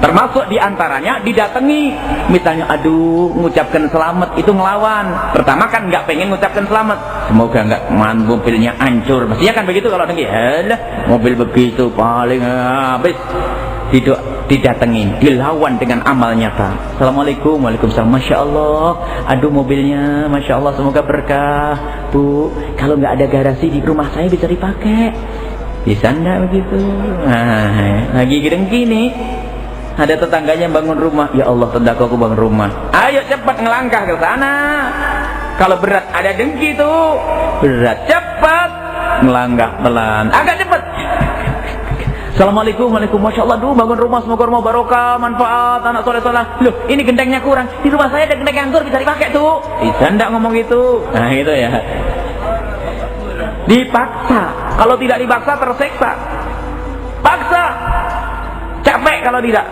Termasuk diantaranya didatangi, misalnya aduh ngucapkan selamat, itu ngelawan. Pertama kan nggak pengen ngucapkan selamat, semoga nggak mobilnya hancur, mestinya kan begitu. Kalau dengki, mobil begitu paling habis. Didatengin, dilawan dengan amal nyata. Assalamualaikum, waalaikumsalam, Masya Allah, aduh mobilnya Masya Allah, semoga berkah bu, kalau nggak ada garasi di rumah saya bisa dipakai, bisa nggak begitu? Nah, lagi dengki nih, ada tetangganya bangun rumah, ya Allah tetanggaku bangun rumah, ayo cepat ngelangkah ke sana. Kalau berat ada dengki tuh, berat, cepat ngelangkah pelan, agak cepat. Assalamualaikum, waalaikumsalam, Masya Allah, duh bangun rumah, semoga rumah barokah, manfaat, anak soleh-soleh. Loh, ini gentengnya kurang, di rumah saya ada genteng yang anggur, bisa dipakai tuh. Bisa ndak ngomong gitu? Nah itu ya. Dipaksa. Kalau tidak dipaksa tersiksa. Paksa. Capek kalau tidak.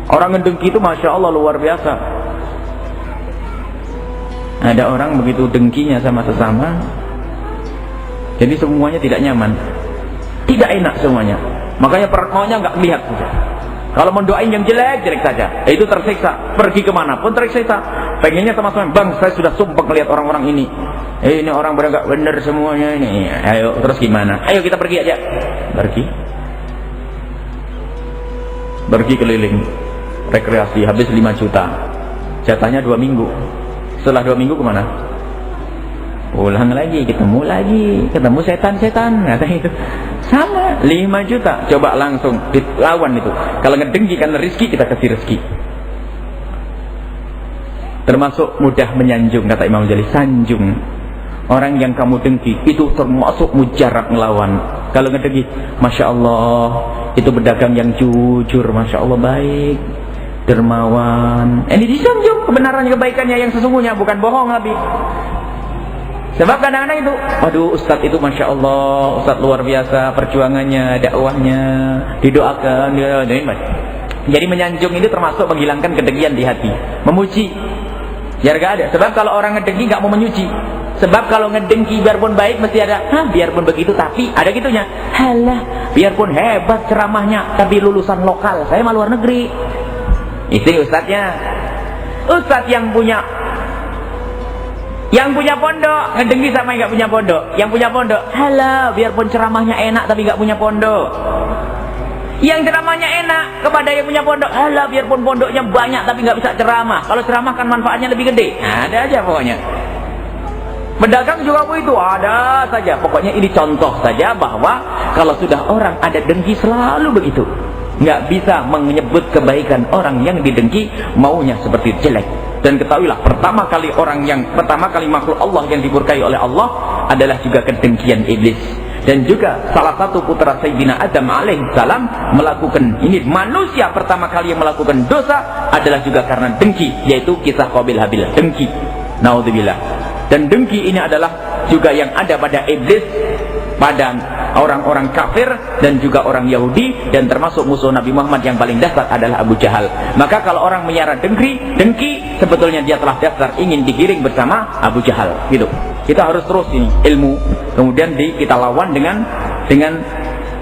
Orang ngedengki itu Masya Allah luar biasa. Ada orang begitu dengkinya sama sesama, jadi semuanya tidak nyaman, tidak enak semuanya. Makanya maunya nggak lihat saja. Kalau mendoain yang jelek-jelek saja, itu tersiksa. Pergi kemanapun tersiksa. Pengennya teman-teman, bang saya sudah sumpah melihat orang-orang ini. Ini orang nggak benar semuanya ini. Ayo terus gimana? Ayo kita pergi aja. Pergi keliling, rekreasi, habis 5 juta. Jatahnya 2 minggu. Setelah 2 minggu kemana? Pulang lagi, ketemu setan-setan, kata itu. Sama, 5 juta. Coba langsung dilawan itu. Kalau ngedengki kan rezeki, kita kasih rezeki. Termasuk mudah menyanjung, kata Imam Ghazali. Sanjung. Orang yang kamu dengki itu termasuk mujarab ngelawan. Kalau ngedengki, Masya Allah, itu pedagang yang jujur, Masya Allah baik, dermawan. Ini disanjung kebenarannya, kebaikannya yang sesungguhnya, bukan bohong Nabi. Sebab kadang-kadang itu, aduh Ustadz itu Masya Allah, Ustadz luar biasa perjuangannya, dakwahnya, didoakan. Jadi menyanjung itu termasuk menghilangkan kedengkian di hati. Memuji, biar gak ada. Sebab kalau orang ngedengki gak mau menyuci. Sebab kalau ngedengki biarpun baik mesti ada, biarpun begitu tapi ada gitunya. Halah, biarpun hebat ceramahnya tapi lulusan lokal, saya mah luar negeri. Itu ustadznya. Ustadz yang punya pondok ngedengki sama yang gak punya pondok. Yang punya pondok, halah, biarpun ceramahnya enak tapi gak punya pondok. Yang ceramahnya enak kepada yang punya pondok, halah, biarpun pondoknya banyak tapi gak bisa ceramah. Kalau ceramah kan manfaatnya lebih gede. Ada aja pokoknya. Pedagang juga begitu, ada saja. Pokoknya ini contoh saja bahwa kalau sudah orang ada dengki selalu begitu. Nggak bisa menyebut kebaikan orang yang didengki, maunya seperti jelek. Dan ketahuilah, pertama kali makhluk Allah yang dimurkai oleh Allah adalah juga kedengkian iblis. Dan juga salah satu putra Sayyidina Adam alaihissalam melakukan ini. Manusia pertama kali yang melakukan dosa adalah juga karena dengki, yaitu kisah Qabil Habil. Dengki, naudzubillah. Dan dengki ini adalah juga yang ada pada iblis, pada orang-orang kafir dan juga orang Yahudi, dan termasuk musuh Nabi Muhammad yang paling dasar adalah Abu Jahal. Maka kalau orang menyiar dengki, sebetulnya dia telah dasar ingin digiring bersama Abu Jahal. Gitu. Kita harus terus ini ilmu, kemudian kita lawan dengan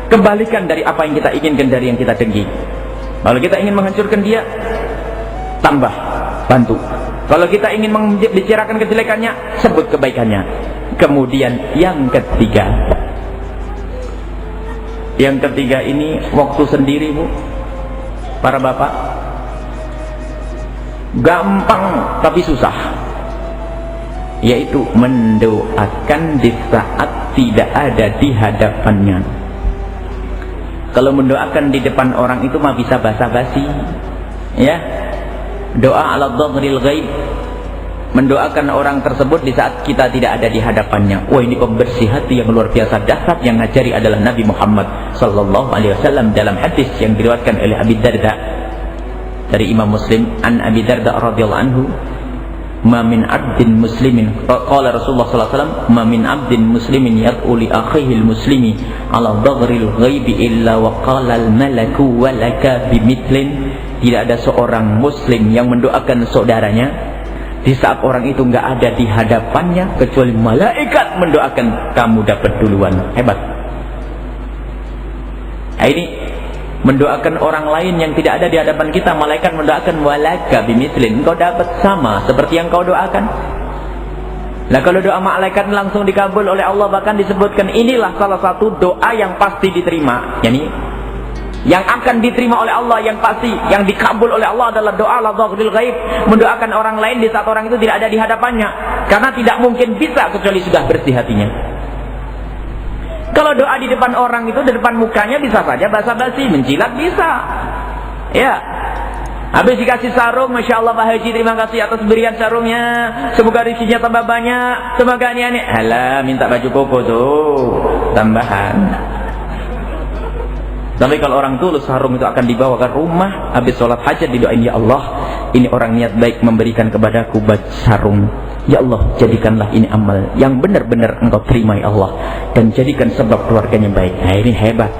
kebalikan dari apa yang kita inginkan dari yang kita dengki. Kalau kita ingin menghancurkan dia, tambah, bantu. Kalau kita ingin membicarakan kejelekannya, sebut kebaikannya. Kemudian yang ketiga ini waktu sendiri, Bu, para bapak, gampang tapi susah, yaitu mendoakan di saat tidak ada di hadapannya. Kalau mendoakan di depan orang itu mah bisa basa-basi, ya. Doa ala dhahril ghaib, mendoakan orang tersebut di saat kita tidak ada di hadapannya. Wah, ini pembersih hati yang luar biasa dahsyat yang ngajari adalah Nabi Muhammad sallallahu alaihi wasallam dalam hadis yang diriwayatkan oleh Abi Darda dari Imam Muslim. An Abi Darda radhiyallahu anhu, ma min 'abdin muslimin, qala Rasulullah sallallahu alaihi wasallam, ma min 'abdin muslimin yad'u li akhihi al-muslimi ala dhahril ghaibi illa wa qala al-malaku wa laka bimithlin. Tidak ada seorang muslim yang mendoakan saudaranya di saat orang itu nggak ada di hadapannya, kecuali malaikat mendoakan kamu dapat duluan. Hebat. Nah, ini mendoakan orang lain yang tidak ada di hadapan kita, malaikat mendoakan walaka bimislin, engkau dapat sama seperti yang kau doakan. Nah, kalau doa malaikat langsung dikabul oleh Allah, bahkan disebutkan inilah salah satu doa yang pasti diterima, yakni yang akan diterima oleh Allah, yang pasti, yang dikabul oleh Allah adalah doa la dhahril ghaib, mendoakan orang lain di saat orang itu tidak ada di hadapannya, karena tidak mungkin bisa kecuali sudah bersih hatinya. Kalau doa di depan orang itu, di depan mukanya bisa saja basa-basi, menjilat bisa, ya. Habis dikasih sarung, Masya Allah Pak Haji, terima kasih atas berian sarungnya, semoga rezekinya tambah banyak, semoga ini. Halah, minta baju koko tuh tambahan. Tapi kalau orang tulus, sarung itu akan dibawa ke rumah, habis sholat hajat didoain, ya Allah, ini orang niat baik memberikan kepadaku sarung Ya Allah, jadikanlah ini amal yang benar-benar engkau terima ya Allah, dan jadikan sebab keluarganya baik. Nah ini hebat.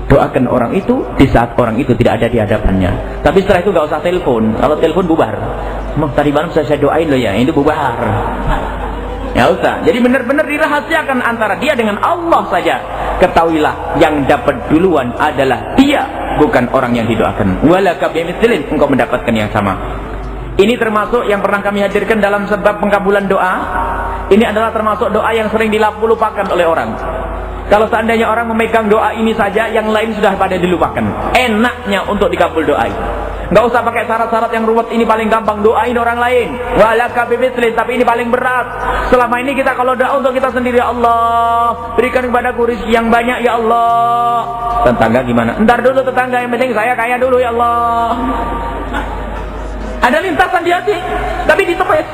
Doakan orang itu di saat orang itu tidak ada di hadapannya. Tapi setelah itu gak usah telepon. Kalau telepon bubar. Tadi malam saya doain loh ya, itu bubar. Ya usah. Jadi benar-benar dirahasiakan antara dia dengan Allah saja. Ketahuilah yang dapat duluan adalah dia, bukan orang yang didoakan. Walaka bimithlihi, engkau mendapatkan yang sama. Ini termasuk yang pernah kami hadirkan dalam sebab pengkabulan doa. Ini adalah termasuk doa yang sering dilupakan oleh orang. Kalau seandainya orang memegang doa ini saja, yang lain sudah pada dilupakan. Enaknya untuk dikabul doa. Nggak usah pakai syarat-syarat yang ruwet. Ini paling gampang, doain orang lain. Walaka bimithlihi, tapi ini paling berat. Selama ini kita kalau doa untuk kita sendiri, ya Allah, berikan kepadaku rezeki yang banyak ya Allah. Tetangga gimana? Ntar dulu tetangga, yang penting saya kaya dulu ya Allah. Ada lintasan di hati, tapi ditepis.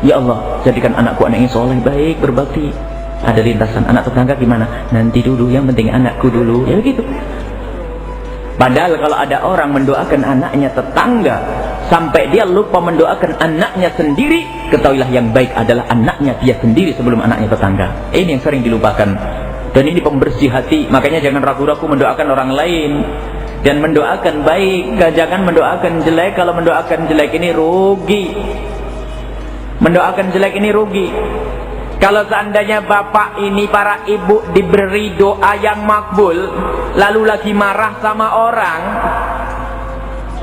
Ya Allah, jadikan anakku anak yang soleh, baik, berbakti. Ada lintasan, anak tetangga gimana? Nanti dulu, yang penting anakku dulu. Ya begitu. Padahal kalau ada orang mendoakan anaknya tetangga sampai dia lupa mendoakan anaknya sendiri, ketahuilah yang baik adalah anaknya dia sendiri sebelum anaknya tetangga. Ini yang sering dilupakan. Dan ini pembersih hati. Makanya jangan ragu-ragu mendoakan orang lain. Dan mendoakan baik, jangan mendoakan jelek. Kalau mendoakan jelek ini rugi. Mendoakan jelek ini rugi. Kalau seandainya bapak ini, para ibu diberi doa yang makbul, lalu lagi marah sama orang,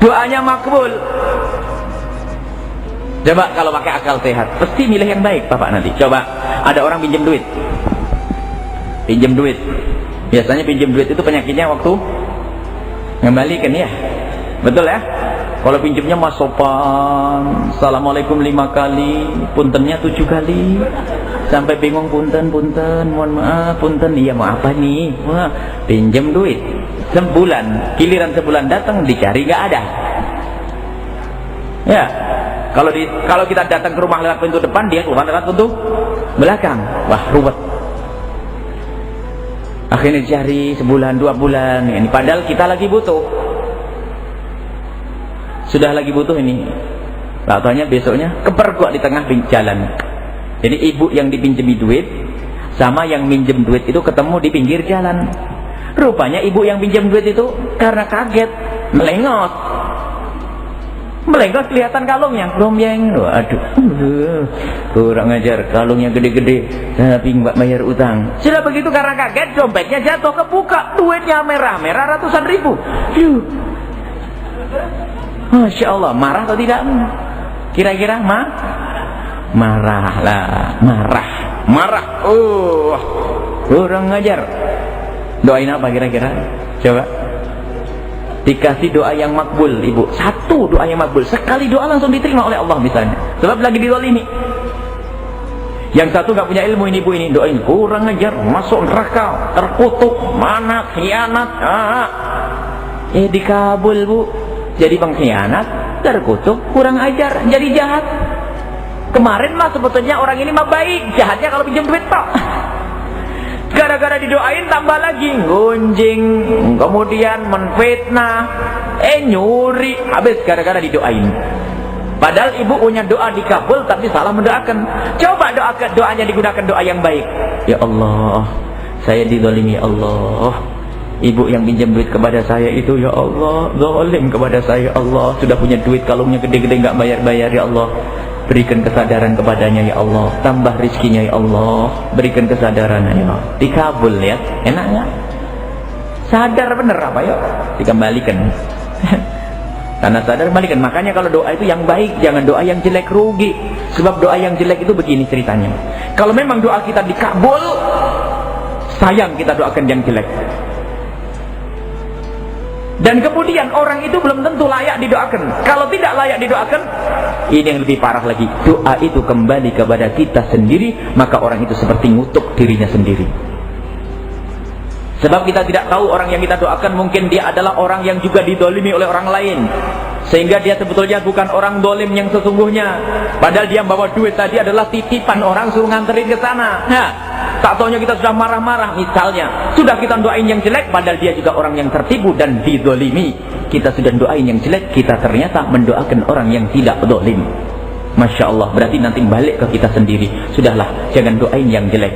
doanya makbul. Coba kalau pakai akal sehat, pasti milih yang baik bapak nanti. Coba ada orang pinjam duit. Pinjam duit. Biasanya pinjam duit itu penyakitnya waktu ngembalikan ya. Betul ya? Kalau pinjamnya mas sopan, assalamualaikum 5 kali, puntennya 7 kali, sampai bingung, punten, mohon maaf, punten, iya mau apa nih? Wah, pinjam duit sebulan, giliran sebulan datang dicari nggak ada. Ya, kalau kita datang ke rumah lewat pintu depan, dia keluar lewat pintu belakang, wah ruwet. Akhirnya dicari sebulan 2 bulan, ini padahal kita lagi butuh. Sudah lagi butuh ini, katanya besoknya kepergok di tengah jalan. Jadi ibu yang dipinjemi duit sama yang minjem duit itu ketemu di pinggir jalan. Rupanya ibu yang pinjam duit itu karena kaget melengos kelihatan kalungnya gombeng. Aduh, kurang ajar, kalungnya gede-gede tapi nggak bayar utang. Sudah begitu karena kaget dompetnya jatuh, kebuka duitnya merah-merah ratusan ribu. Masya Allah, marah atau tidak? Kira-kira marah lah, marah. Kurang ngajar. Doain apa kira-kira? Coba. Dikasih doa yang makbul, ibu. Satu doa yang makbul, sekali doa langsung diterima oleh Allah misalnya. Sebab lagi dizalimi. Yang satu nggak punya ilmu ini ibu ini, doain kurang ngajar, masuk neraka, terkutuk, mana khianat. Dikabul bu. Jadi pengkhianat, terkutuk, kurang ajar, jadi jahat. Kemarin mah sebetulnya orang ini mah baik, jahatnya kalau pinjam duit tok. Gara-gara didoain tambah lagi gunjing, kemudian menfitnah, nyuri, habis gara-gara didoain. Padahal ibu punya doa dikabul tapi salah mendoakan. Coba doanya digunakan doa yang baik. Ya Allah, saya dizalimi Allah. Ibu yang pinjam duit kepada saya itu, ya Allah, zalim kepada saya, Allah. Sudah punya duit kalungnya gede-gede nggak bayar-bayar, ya Allah. Berikan kesadaran kepadanya, ya Allah. Tambah rizkinya, ya Allah. Berikan kesadaran, ya Allah. Dikabul, lihat, enak nggak? Sadar bener apa ya? Dikembalikan. Karena sadar kembalikan. Makanya kalau doa itu yang baik, jangan doa yang jelek, rugi. Sebab doa yang jelek itu begini ceritanya. Kalau memang doa kita dikabul, sayang kita doakan yang jelek. Dan kemudian orang itu belum tentu layak didoakan. Kalau tidak layak didoakan, ini yang lebih parah lagi. Doa itu kembali kepada kita sendiri, maka orang itu seperti ngutuk dirinya sendiri. Sebab kita tidak tahu orang yang kita doakan, mungkin dia adalah orang yang juga didolimi oleh orang lain. Sehingga dia sebetulnya bukan orang dolim yang sesungguhnya. Padahal dia bawa duit tadi adalah titipan orang, suruh nganterin ke sana. Tak taunya kita sudah marah-marah misalnya. Sudah kita doain yang jelek, padahal dia juga orang yang tertipu dan didolimi. Kita sudah doain yang jelek, kita ternyata mendoakan orang yang tidak dolim. Masya Allah, berarti nanti balik ke kita sendiri. Sudahlah, jangan doain yang jelek,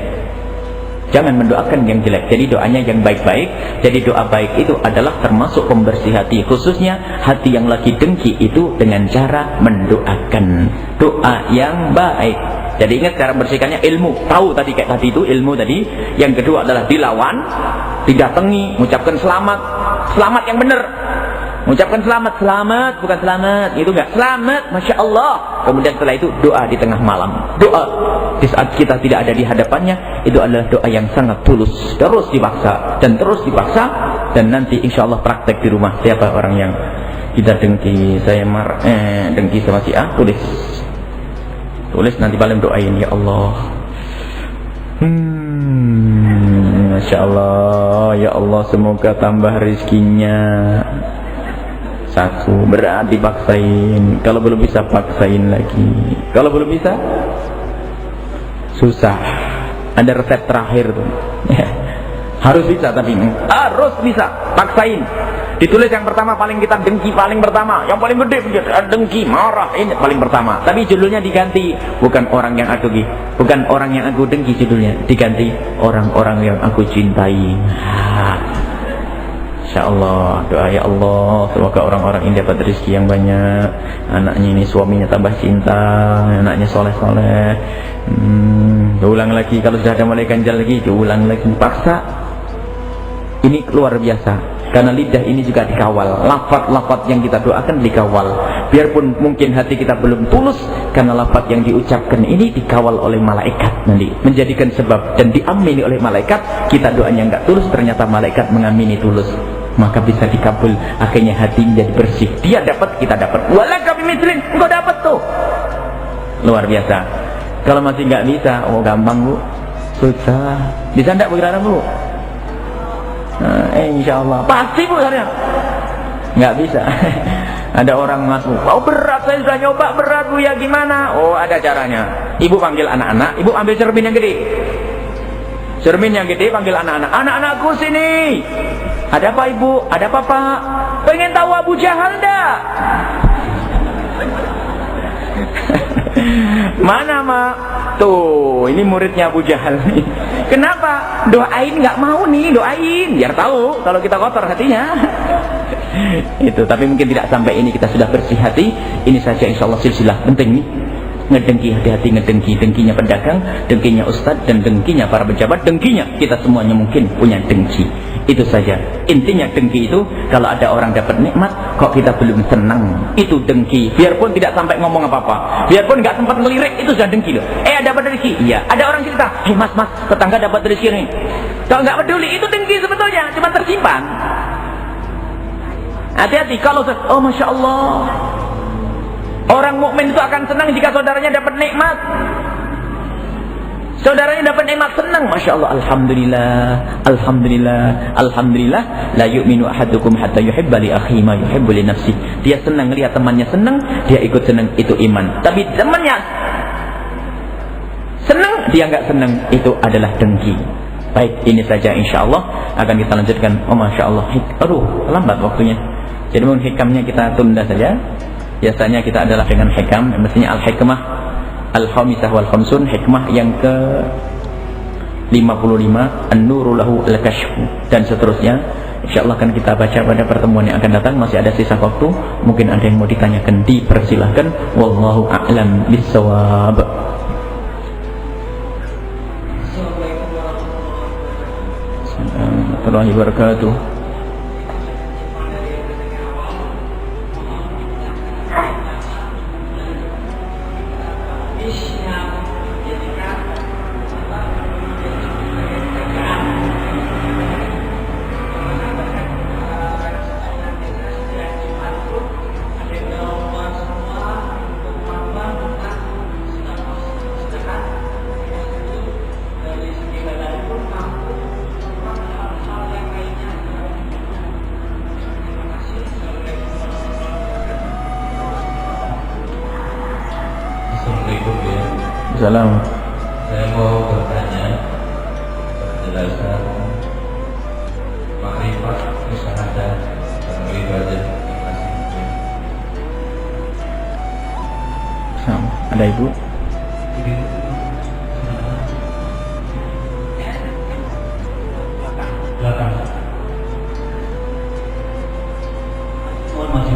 jangan mendoakan yang jelek. Jadi doanya yang baik-baik. Jadi doa baik itu adalah termasuk pembersih hati, khususnya hati yang lagi dengki itu dengan cara mendoakan doa yang baik. Jadi ingat cara bersihkannya ilmu. Tahu tadi kayak tadi itu ilmu tadi. Yang kedua adalah dilawan, didatangi, mengucapkan selamat, selamat yang benar. Mengucapkan selamat, selamat, bukan selamat, itu enggak, selamat, Masya Allah. Kemudian setelah itu doa di tengah malam. Doa di saat kita tidak ada di hadapannya, itu adalah doa yang sangat tulus. Terus dipaksa, dan terus dipaksa. Dan nanti insya Allah praktek di rumah. Siapa orang yang kita dengki, saya dengki sama si A, tulis nanti paling doain, ya Allah, Masya Allah, ya Allah, semoga tambah rezekinya. Satu, berat dipaksain. Kalau belum bisa paksain lagi. Kalau belum bisa, susah. Ada resep terakhir tuh. Harus bisa, tapi harus bisa, paksain. Ditulis yang pertama, paling kita dengki paling pertama, yang paling gede dengki, marah, ini paling pertama. Tapi judulnya diganti, bukan orang yang aku dengki, bukan orang yang aku dengki, judulnya diganti orang-orang yang aku cintai. Insya Allah, doa ya Allah, semoga orang-orang ini dapat rezeki yang banyak, anaknya ini suaminya tambah cinta, anaknya soleh-soleh. Diulang lagi, kalau sudah ada mulai ganjal lagi, diulang lagi, paksa. Ini luar biasa, karena lidah ini juga dikawal, lafaz-lafaz yang kita doakan dikawal. Biarpun mungkin hati kita belum tulus, karena lafaz yang diucapkan ini dikawal oleh malaikat nanti, menjadikan sebab dan diamini oleh malaikat. Kita doanya enggak tulus, ternyata malaikat mengamini tulus, maka bisa dikabul. Akhirnya hati menjadi bersih, dia dapat, kita dapat. Walaka bimislin, engkau dapat tuh. Luar biasa. Kalau masih nggak bisa, oh gampang Bu, susah. Bisa enggak Bu kira-kira Bu? Insya Allah pasti Bu, nggak bisa. Ada orang ngaku, oh berat, saya sudah nyoba berat Bu, ya gimana? Oh ada caranya. Ibu panggil anak-anak, ibu ambil cermin yang gede, cermin yang gede, panggil anak-anak, anak-anakku sini. Ada apa Ibu? Ada apa Pak? Pengen tahu Abu Jahal enggak? Mana Mak? Tuh, ini muridnya Abu Jahal nih. Kenapa? Doain nggak mau nih, doain biar tahu kalau kita kotor hatinya. Itu, tapi mungkin tidak sampai ini kita sudah bersih hati. Ini saja insya Allah silsilah penting nih. Ngedengki, hati-hati ngedengki, dengkinya pedagang, dengkinya ustadz, dan dengkinya para pejabat, dengkinya kita semuanya mungkin punya dengki. Itu saja intinya. Dengki itu kalau ada orang dapat nikmat kok kita belum senang, itu dengki. Biarpun tidak sampai ngomong apa-apa, biarpun nggak sempat ngelirik, itu sudah dengki loh. Dapat rezeki, iya. Ada orang cerita, mas tetangga dapat rezeki nih, kalau nggak peduli, itu dengki sebetulnya, cuma tersimpan. Hati-hati kalau oh Masya Allah, orang mukmin itu akan senang jika saudaranya dapat nikmat. Saudaranya dapat nikmat, senang, Masya Allah, Alhamdulillah, Alhamdulillah, Alhamdulillah. La yu'minu ahadukum hatta yuhibba li akhihi ma yuhibbu li nafsi. Dia senang lihat temannya senang, dia ikut senang, itu iman. Tapi temannya senang, dia nggak senang, itu adalah dengki. Baik, ini saja insya Allah akan kita lanjutkan. Oh Masya Allah, aduh lambat waktunya. Jadi mungkin hikamnya kita tunda saja. Biasanya kita adalah dengan hikam, mestinya al-hikmah al-khamisah wal khamsun, hikmah yang ke 55, an-nuru lahu al-kashfu, dan seterusnya. InsyaAllah akan kita baca pada pertemuan yang akan datang. Masih ada sisa waktu, mungkin ada yang mau ditanyakan, dipersilahkan. Wallahu a'lam bissawab. Assalamualaikum warahmatullahi wabarakatuh. Salam. Saya mau bertanya penjelasan makrifat musyahadah dan ibadah masing-masing. Ada ibu? Belakang. Oh, maju.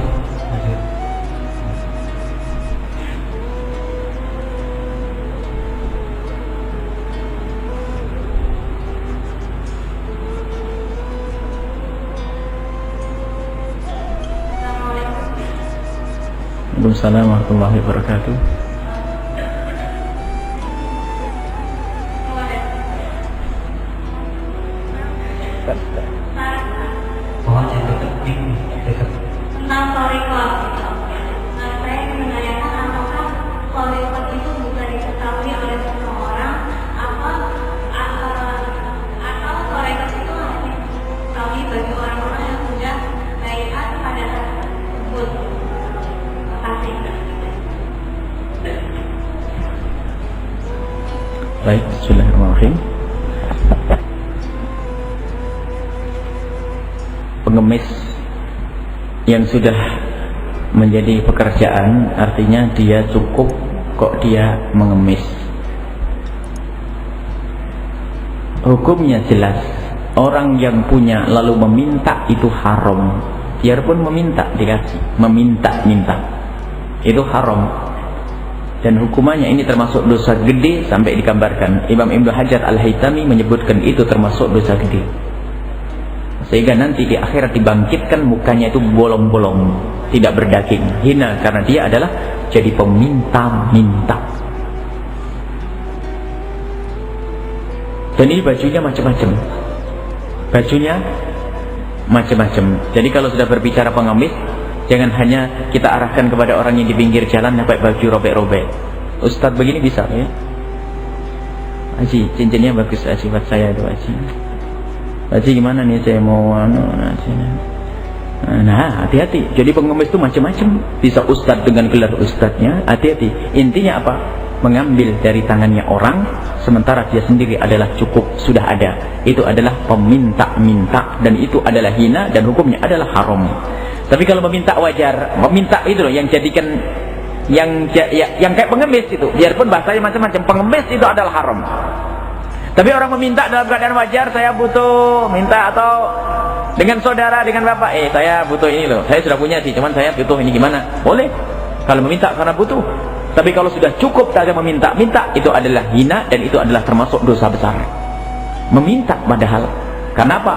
Waalaikumsalam warahmatullahi wabarakatuh. Pohon yang dekat. Tentang thariqah. Nah, saya ingin menanyakan apakah thariqah itu bisa diketahui oleh semua orang atau thariqah itu hanya diketahui bagi orang-orang yang sudah baiat pada saat tersebut. Terima kasih. Baik, bismillahirrahmanirrahim. Pengemis yang sudah menjadi pekerjaan, artinya dia cukup kok dia mengemis. Hukumnya jelas, orang yang punya lalu meminta itu haram. Biarpun meminta dikasih, meminta-minta itu haram. Dan hukumannya ini termasuk dosa gede sampai digambarkan. Imam Ibnu Hajar Al-Haytami menyebutkan itu termasuk dosa gede. Sehingga nanti di akhirat dibangkitkan mukanya itu bolong-bolong, tidak berdaging, hina karena dia adalah jadi peminta-minta. Dan ini bajunya macam-macam. Bajunya macam-macam. Jadi kalau sudah berbicara pengemis, jangan hanya kita arahkan kepada orang yang di pinggir jalan pakai baju robek-robek. Ustadz begini bisa ya? Haji, cincinnya bagus Haji buat saya itu Haji. Haji gimana nih saya mau nah hati-hati. Jadi pengemis itu macam-macam. Bisa ustadz dengan gelar ustadznya, hati-hati. Intinya apa? Mengambil dari tangannya orang sementara dia sendiri adalah cukup, sudah ada. Itu adalah peminta-minta dan itu adalah hina dan hukumnya adalah haram. Tapi kalau meminta wajar, meminta itu loh yang jadikan yang kayak pengemis itu. Biarpun bahasanya macam-macam, pengemis itu adalah haram. Tapi orang meminta dalam keadaan wajar, saya butuh minta atau dengan saudara, dengan bapak, saya butuh ini loh, saya sudah punya sih, cuman saya butuh ini gimana? Boleh, kalau meminta karena butuh. Tapi kalau sudah cukup saja meminta-minta, itu adalah hina dan itu adalah termasuk dosa besar. Meminta padahal, karena apa?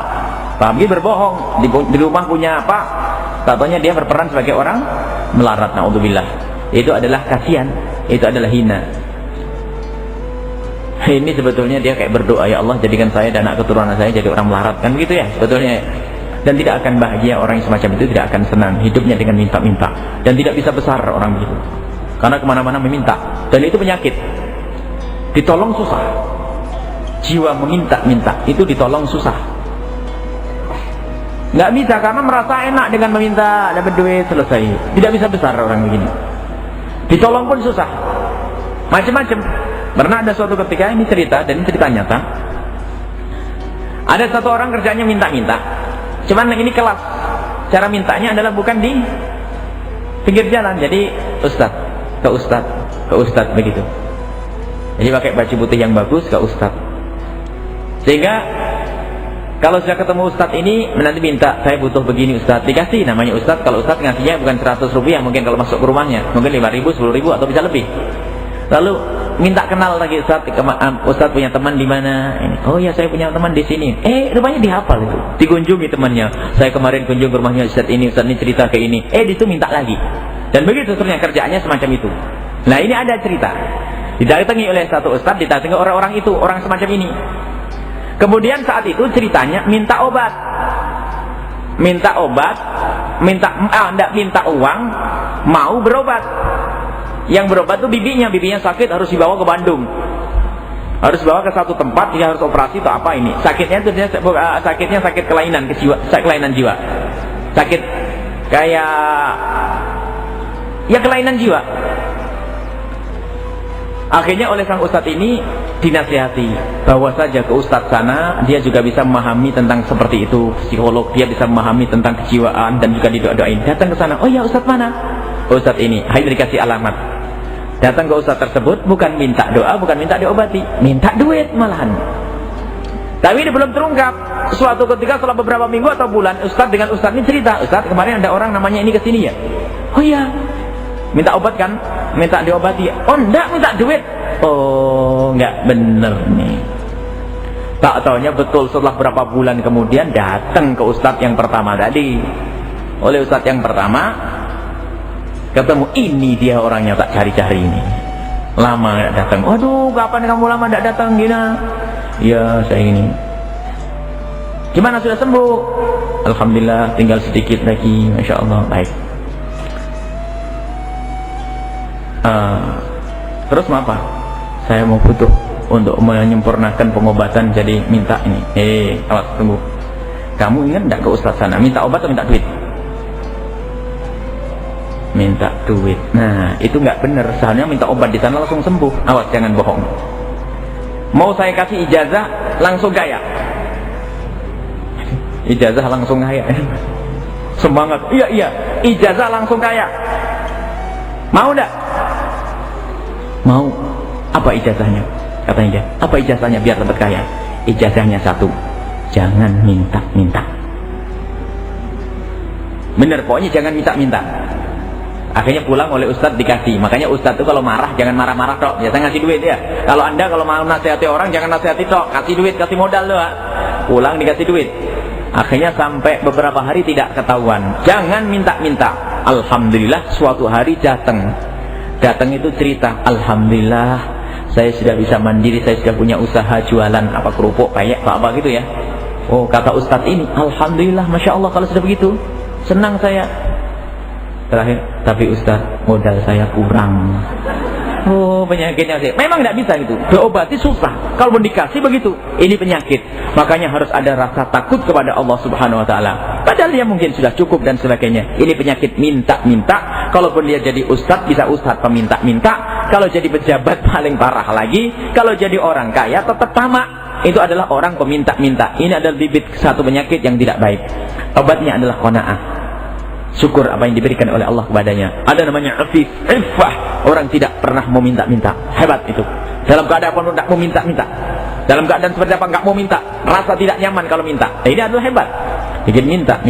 Pak Abgi berbohong, di rumah punya apa? Katanya dia berperan sebagai orang melarat, naudzubillah. Itu adalah kasihan, itu adalah hina. Ini sebetulnya dia kayak berdoa, ya Allah jadikan saya dan anak keturunan saya jadi orang melarat, kan begitu ya sebetulnya. Dan tidak akan bahagia orang yang semacam itu, tidak akan senang hidupnya dengan minta-minta dan tidak bisa besar orang begitu karena kemana-mana meminta dan itu penyakit, ditolong susah. Jiwa meminta-minta itu ditolong susah, nggak bisa karena merasa enak dengan meminta, dapat duit selesai, tidak bisa besar orang begini. Ditolong pun susah, macam-macam. Pernah ada suatu ketika, ini cerita dan ini cerita nyata. Ada satu orang kerjanya minta-minta. Cuman ini kelas. Cara mintanya adalah bukan di pinggir jalan. Jadi ke ustadz begitu. Jadi pakai baju putih yang bagus ke ustadz. Sehingga kalau sudah ketemu ustadz ini nanti minta, saya butuh begini ustadz, dikasih. Namanya ustadz, kalau ustadz ngasihnya bukan 100 rupiah mungkin kalau masuk ke rumahnya, mungkin 5.000, 10.000 atau bisa lebih. Lalu minta kenal lagi ustadz punya teman di mana? Oh ya saya punya teman di sini. Rupanya dihafal itu, dikunjungi temannya. Saya kemarin kunjung ke rumahnya ustadz ini cerita ke ini. Di situ minta lagi. Dan begitu ternyata kerjaannya semacam itu. Nah ini ada cerita. Didatangi oleh satu ustadz, didatangi orang-orang itu, orang semacam ini. Kemudian saat itu ceritanya minta obat, minta uang, mau berobat. Yang berobat tuh bibinya sakit, harus dibawa ke Bandung, harus dibawa ke satu tempat, dia harus operasi atau apa ini. Sakitnya itu sakitnya sakit kelainan jiwa, sakit kayak ya kelainan jiwa. Akhirnya oleh sang ustadz ini dinasihati, bawa saja ke ustadz sana, dia juga bisa memahami tentang seperti itu, psikolog, dia bisa memahami tentang kejiwaan dan juga didoain. Datang ke sana, oh ya ustadz mana? Ustadz ini, akhirnya dikasih alamat. Datang ke ustaz tersebut bukan minta doa, bukan minta diobati, minta duit malahan. Tapi ini belum terungkap. Suatu ketika setelah beberapa minggu atau bulan, ustaz dengan ustaz ini cerita, ustaz kemarin ada orang namanya ini kesini ya. Oh iya, minta obat kan, minta diobati. Oh enggak, minta duit. Oh enggak bener nih. Tak taunya betul setelah berapa bulan kemudian datang ke ustaz yang pertama tadi. Oleh ustaz yang pertama ketemu, ini dia orangnya tak cari-cari ini. Lama enggak datang. Waduh, kapan kamu lama enggak datang Gina? Ya saya ini. Gimana sudah sembuh? Alhamdulillah, tinggal sedikit lagi. Masya Allah, baik. Terus mau apa? Saya mau butuh untuk menyempurnakan pengobatan, jadi minta ini. Awas, tunggu. Kamu ingat tidak ke ustaz sana? Minta obat atau minta duit? Minta duit. Nah, itu nggak benar. Seharusnya minta obat di sana langsung sembuh. Awas, jangan bohong. Mau saya kasih ijazah langsung kaya. Ijazah langsung kaya. Semangat. Iya, ijazah langsung kaya. Mau enggak? Mau. Apa ijazahnya? Katanya dia. Apa ijazahnya biar dapat kaya? Ijazahnya satu, jangan minta-minta. Bener, pokoknya jangan minta-minta. Akhirnya pulang oleh ustadz dikasih. Makanya ustadz itu kalau marah jangan marah-marah tok, biasa ngasih duit ya. Kalau anda kalau mau nasihati orang jangan nasihati tok, kasih duit, kasih modal doang. Pulang dikasih duit. Akhirnya sampai beberapa hari tidak ketahuan. Jangan minta-minta. Alhamdulillah suatu hari datang itu cerita, alhamdulillah saya sudah bisa mandiri, saya sudah punya usaha jualan apa kerupuk, payek, apa gitu ya. Oh kata ustadz ini, alhamdulillah, masya Allah kalau sudah begitu, senang saya. Terakhir, tapi ustaz modal saya kurang. Oh penyakitnya sih. Memang tidak bisa gitu. Diobati susah. Kalau dikasih begitu, ini penyakit. Makanya harus ada rasa takut kepada Allah Subhanahu Wa Taala. Padahal dia mungkin sudah cukup dan sebagainya. Ini penyakit minta-minta. Kalaupun dia jadi ustaz, bisa ustaz peminta-minta. Kalau jadi pejabat paling parah lagi. Kalau jadi orang kaya tetap tamak. Itu adalah orang peminta-minta. Ini adalah bibit satu penyakit yang tidak baik. Obatnya adalah qanaah. Syukur apa yang diberikan oleh Allah kepadanya. Ada namanya afif, iffah. Orang tidak pernah mau minta-minta. Hebat itu. Dalam keadaan pun tidak mau minta-minta. Dalam keadaan seperti apa enggak mau minta. Rasa tidak nyaman kalau minta. Ini adalah hebat. Bikin minta.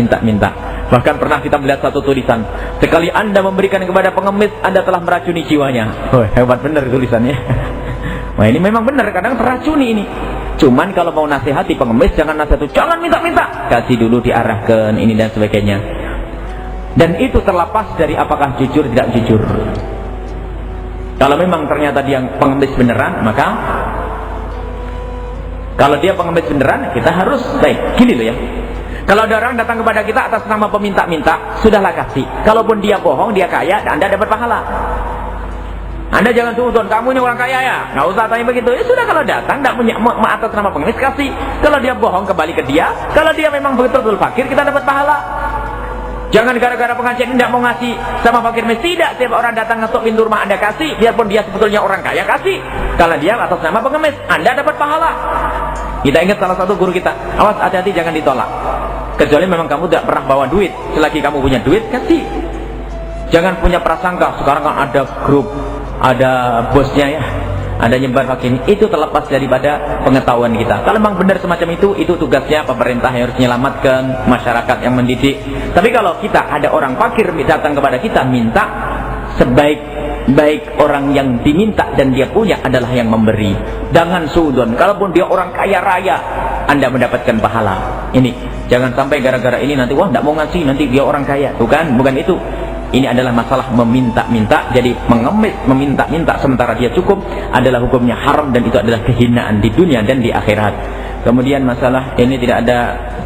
Bahkan pernah kita melihat satu tulisan. Sekali anda memberikan kepada pengemis, anda telah meracuni jiwanya. Oh, hebat benar tulisannya. Wah ini memang benar. Kadang teracuni ini. Cuman kalau mau nasihati pengemis, jangan nasihati. Jangan minta-minta. Kasih dulu diarahkan ini dan sebagainya. Dan itu terlepas dari apakah jujur tidak jujur. Kalau memang ternyata dia pengemis beneran, maka kalau dia pengemis beneran, kita harus baik. Gini loh ya. Kalau ada orang datang kepada kita atas nama peminta-minta, sudahlah kasih. Kalaupun dia bohong, dia kaya, Anda dapat pahala. Anda jangan suudon, kamu ini orang kaya ya, nggak usah tanya begitu. Ya sudah, kalau datang tidak punya atas nama pengemis, kasih. Kalau dia bohong, kembali ke dia. Kalau dia memang betul-betul fakir, kita dapat pahala. Jangan gara-gara pengajian tidak mau ngasih sama fakir miskin. Tidak, setiap orang datang ngetuk pintu rumah Anda kasih, biarpun dia sebetulnya orang kaya kasih. Kalau dia atas nama pengemis, Anda dapat pahala. Kita ingat salah satu guru kita, awas hati-hati jangan ditolak. Kecuali memang kamu tidak pernah bawa duit. Selagi kamu punya duit, kasih. Jangan punya prasangka, sekarang kan ada grup, ada bosnya ya, ada nyebar pakai ini. Itu terlepas daripada pengetahuan kita. Kalau memang benar semacam itu tugasnya pemerintah yang harus menyelamatkan masyarakat yang mendidik. Tapi kalau kita ada orang fakir datang kepada kita minta, sebaik-baik orang yang diminta dan dia punya adalah yang memberi. Jangan sudon. Kalaupun dia orang kaya raya, Anda mendapatkan pahala. Ini jangan sampai gara-gara ini nanti wah tidak mau ngasih, nanti dia orang kaya. Bukan itu. Ini adalah masalah meminta-minta. Jadi mengemis, meminta-minta sementara dia cukup adalah hukumnya haram, dan itu adalah kehinaan di dunia dan di akhirat. Kemudian masalah ini tidak ada,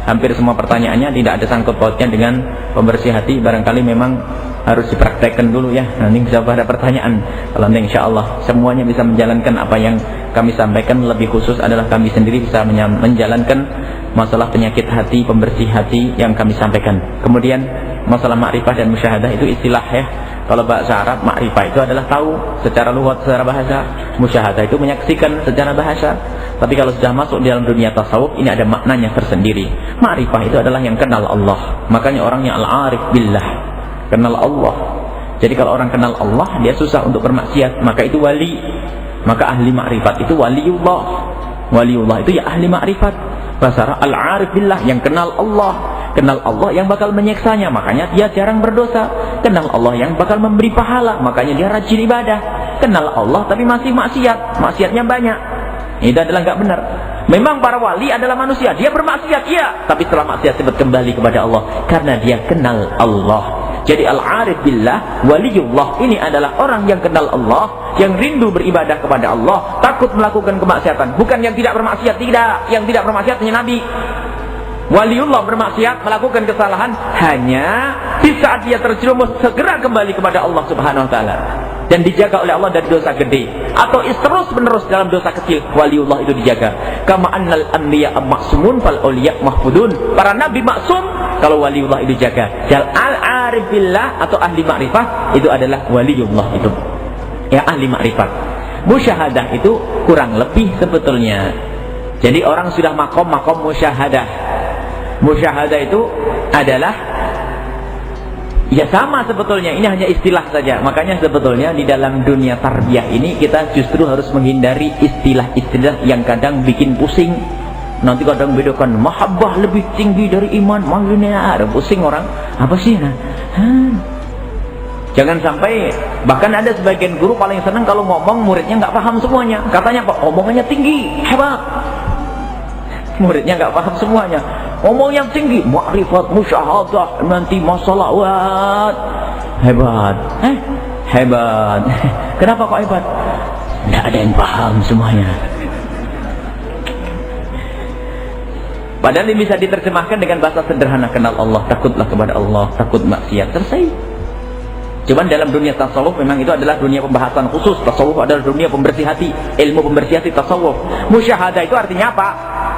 hampir semua pertanyaannya tidak ada sangkut pautnya dengan pembersih hati. Barangkali memang harus dipraktekkan dulu ya. Nanti bisa ada pertanyaan. Kalau nanti insya Allah semuanya bisa menjalankan apa yang kami sampaikan. Lebih khusus adalah kami sendiri bisa menjalankan masalah penyakit hati, pembersih hati yang kami sampaikan. Kemudian masalah makrifah dan musyahadah itu istilah ya. Kalau bahasa Arab, makrifah itu adalah tahu secara lughat, secara bahasa. Musyahadah itu menyaksikan secara bahasa. Tapi kalau sudah masuk di dalam dunia tasawuf, ini ada maknanya tersendiri. Makrifah itu adalah yang kenal Allah. Makanya orangnya al-arif billah, kenal Allah. Jadi kalau orang kenal Allah, dia susah untuk bermaksiat, maka itu wali. Maka ahli ma'rifat itu waliullah. Waliullah itu ya ahli ma'rifat. Bahasa al-arif billah, yang kenal Allah. Kenal Allah yang bakal menyiksanya, makanya dia jarang berdosa. Kenal Allah yang bakal memberi pahala, makanya dia rajin ibadah. Kenal Allah tapi masih maksiat, maksiatnya banyak. Itu adalah nggak benar. Memang para wali adalah manusia, dia bermaksiat, iya, tapi setelah maksiat cepat kembali kepada Allah karena dia kenal Allah. Jadi al-arif billah, waliullah ini adalah orang yang kenal Allah, yang rindu beribadah kepada Allah, takut melakukan kemaksiatan. Bukan yang tidak bermaksiat, tidak. Yang tidak bermaksiat hanya Nabi. Waliullah bermaksiat, melakukan kesalahan, hanya di saat dia terjerumus segera kembali kepada Allah Subhanahu wa taala dan dijaga oleh Allah dari dosa gede, atau terus menerus dalam dosa kecil. Waliullah itu dijaga. Kama annal anbiya ma'sumun fal auliya mahfudun. Para nabi maksum, kalau waliullah itu dijaga. Dan al-arif billah atau ahli ma'rifah itu adalah waliullah itu. Ya, ahli ma'rifat. Musyahadah itu kurang lebih sebetulnya. Jadi orang sudah makom musyahadah. Musyahadah itu adalah ya sama sebetulnya, ini hanya istilah saja. Makanya sebetulnya di dalam dunia tarbiyah ini kita justru harus menghindari istilah-istilah yang kadang bikin pusing. Nanti kadang bedakan mahabbah lebih tinggi dari iman, maknanya ada pusing orang. Apa sih? Jangan sampai, bahkan ada sebagian guru paling senang kalau ngomong muridnya nggak paham semuanya. Katanya Pak, omongannya tinggi, hebat. Muridnya nggak paham semuanya. Omong yang tinggi, ma'rifat, musyahadah, nanti masalah, hebat. Hebat. Kenapa kok hebat? Nggak ada yang paham semuanya. Padahal ini bisa diterjemahkan dengan bahasa sederhana. Kenal Allah, takutlah kepada Allah, takut maksiat, selesai. Cuman dalam dunia tasawuf memang itu adalah dunia pembahasan khusus. Tasawuf adalah dunia pembersih hati, ilmu pembersih hati tasawuf. Musyahadah itu artinya apa?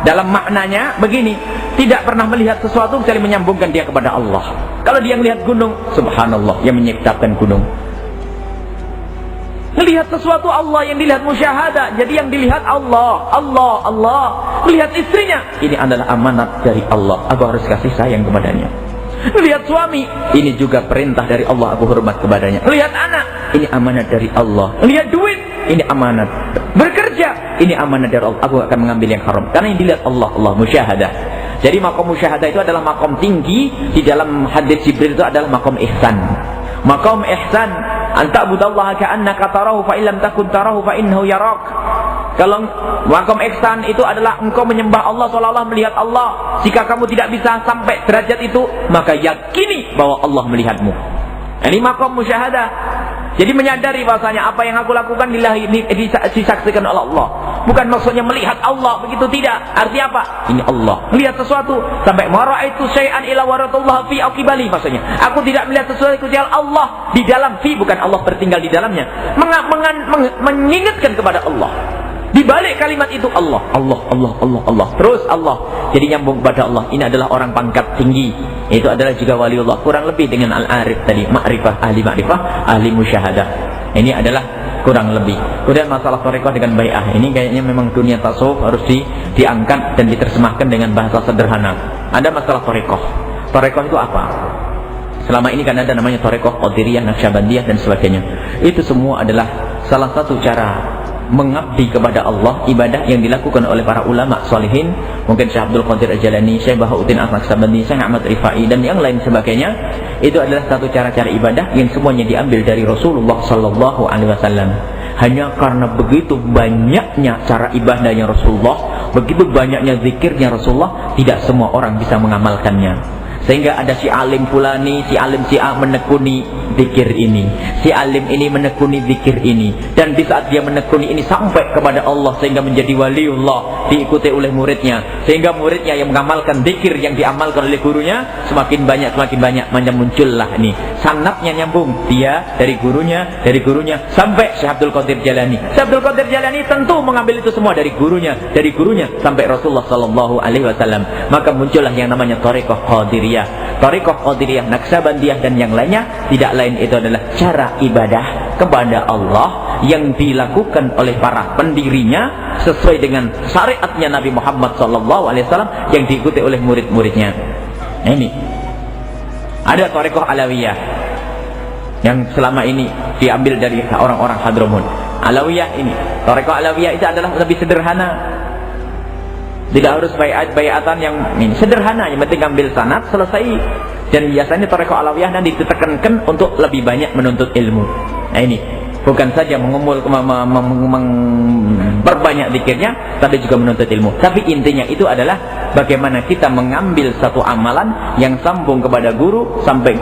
Dalam maknanya begini, tidak pernah melihat sesuatu kecuali menyambungkan dia kepada Allah. Kalau dia melihat gunung, subhanallah, yang menciptakan gunung. Melihat sesuatu Allah, yang dilihat musyahadah. Jadi yang dilihat Allah. Melihat istrinya, ini adalah amanat dari Allah, aku harus kasih sayang kepadanya. Melihat suami, ini juga perintah dari Allah, aku hormat kepadanya. Melihat anak, ini amanat dari Allah. Melihat duit, ini amanat. Bekerja, ini amanat dari Allah, aku akan mengambil yang haram. Karena yang dilihat Allah musyahadah. Jadi makom musyahadah itu adalah makom tinggi. Di dalam hadis Jibril itu adalah makom ihsan. Makom ihsan, anta'budallaha ka'annaka tarahu fa illam takun tarahu fa innahu yarak. Kalau makom ihsan itu adalah engkau menyembah Allah seolah-olah melihat Allah. Jika kamu tidak bisa sampai derajat itu, maka yakini bahwa Allah melihatmu. Ini makom musyahadah. Jadi menyadari bahwasanya apa yang aku lakukan disaksikan oleh Allah. Bukan maksudnya melihat Allah, begitu tidak. Artinya apa? Ini Allah melihat sesuatu. Sampai mara'aitu syai'an ila waratullah fi aqibali, maksudnya aku tidak melihat sesuatu kecuali Allah di dalam fi, bukan Allah bertinggal di dalamnya. Mengingatkan kepada Allah. Di balik kalimat itu Allah. Terus Allah. Jadi nyambung kepada Allah. Ini adalah orang pangkat tinggi. Itu adalah juga waliullah. Kurang lebih dengan al-arif tadi, ma'rifah, ahli ma'rifah, ahli musyahadah. Ini adalah kurang lebih. Kemudian masalah thariqah dengan bai'ah. Ini kayaknya memang dunia tasawuf harus diangkat dan diterjemahkan dengan bahasa sederhana. Ada masalah thariqah. Thariqah itu apa? Selama ini kan ada namanya thariqah Qadiriyah, Naqsyabandiyah dan sebagainya. Itu semua adalah salah satu cara mengabdi kepada Allah, ibadah yang dilakukan oleh para ulama salihin, mungkin Syekh Abdul Qadir Al-Jalani, Syekh Bahauddin Al-Naqsyabandi, Syekh Ahmad Rifai dan yang lain sebagainya. Itu adalah satu cara-cara ibadah yang semuanya diambil dari Rasulullah sallallahu alaihi wasallam. Hanya karena begitu banyaknya cara ibadahnya Rasulullah, begitu banyaknya zikirnya Rasulullah, tidak semua orang bisa mengamalkannya. Sehingga ada si alim fulani, si alim si A menekuni zikir ini, si alim ini menekuni zikir ini, dan di saat dia menekuni ini sampai kepada Allah sehingga menjadi waliullah, diikuti oleh muridnya, sehingga muridnya yang mengamalkan zikir yang diamalkan oleh gurunya semakin banyak macam muncullah ini sanadnya nyambung, dia dari gurunya sampai Syekh Abdul Qadir Jalani. Syekh Abdul Qadir Jalani tentu mengambil itu semua dari gurunya sampai Rasulullah sallallahu alaihi wasallam. Maka muncullah yang namanya thariqah Qadiriyah, thariqah Qadiriyah, Naqsyabandiyah dan yang lainnya. Tidak lain itu adalah cara ibadah kepada Allah yang dilakukan oleh para pendirinya sesuai dengan syariatnya Nabi Muhammad sallallahu alaihi wasallam yang diikuti oleh murid-muridnya. Nah, ini ada thariqah Alawiyah. yang selama ini diambil dari orang-orang Hadramut. Alawiyah ini, Thariqah Alawiyah itu adalah lebih sederhana. Tidak harus bayatan yang ini, sederhana, yang penting ambil sanad selesai. Dan biasanya Thariqah Alawiyah nanti ditekankan untuk lebih banyak menuntut ilmu. Nah ini, bukan saja berbanyak zikirnya, tapi juga menuntut ilmu. Tapi intinya itu adalah bagaimana kita mengambil satu amalan yang sambung kepada guru sampai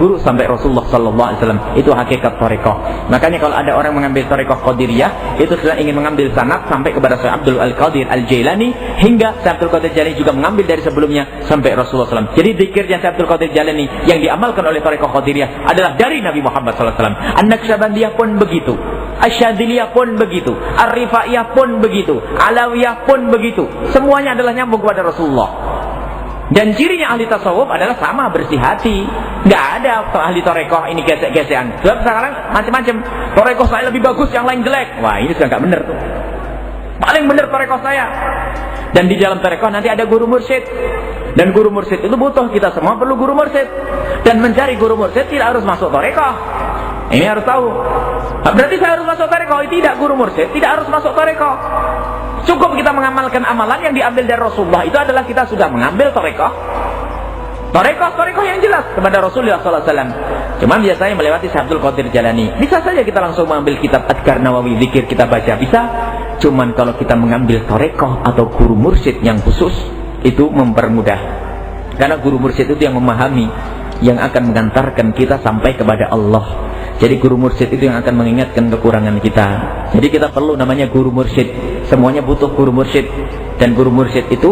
Rasulullah sallallahu alaihi wasallam. Itu hakikat thariqah. Makanya kalau ada orang mengambil thariqah Qadiriyah, itu sudah ingin mengambil sanad sampai kepada Syekh Abdul Qadir Al-Jailani, hingga Syekh Abdul Qadir Jailani juga mengambil dari sebelumnya sampai Rasulullah SAW. Jadi zikirnya Syekh Abdul Qadir Jailani yang diamalkan oleh thariqah Qadiriyah adalah dari Nabi Muhammad sallallahu alaihi wasallam. An-Naqsyabandiyah pun begitu. Asyadziliyah pun begitu, Ar-Rifaiyah pun begitu, Alawiyah pun begitu. Semuanya adalah nyambung kepada Rasulullah. Dan cirinya ahli tasawuf adalah sama, bersih hati. Nggak ada ahli thariqah ini gesek-gesekan. Sebab sekarang macam-macam. Thariqah saya lebih bagus, yang lain jelek. Wah, ini sudah nggak benar tuh. Paling benar thariqah saya. Dan di dalam thariqah nanti ada guru mursyid. Dan guru mursyid itu butuh, kita semua perlu guru mursyid. Dan mencari guru mursyid tidak harus masuk thariqah. Ini harus tahu. Berarti saya harus masuk thariqah? Tidak, guru mursyid tidak harus masuk thariqah. Cukup kita mengamalkan amalan yang diambil dari Rasulullah. Itu adalah kita sudah mengambil thariqah. Thariqah yang jelas kepada Rasulullah SAW. Cuma biasanya melewati Syekh Abdul Qadir Jailani. Bisa saja kita langsung mengambil kitab Adhkar Nawawi, zikir kita baca, bisa. Cuman kalau kita mengambil thariqah atau guru mursyid yang khusus, itu mempermudah. Karena guru mursyid itu yang memahami, yang akan mengantarkan kita sampai kepada Allah. Jadi guru mursyid itu yang akan mengingatkan kekurangan kita. Jadi kita perlu namanya guru mursyid. Semuanya butuh guru mursyid. Dan guru mursyid itu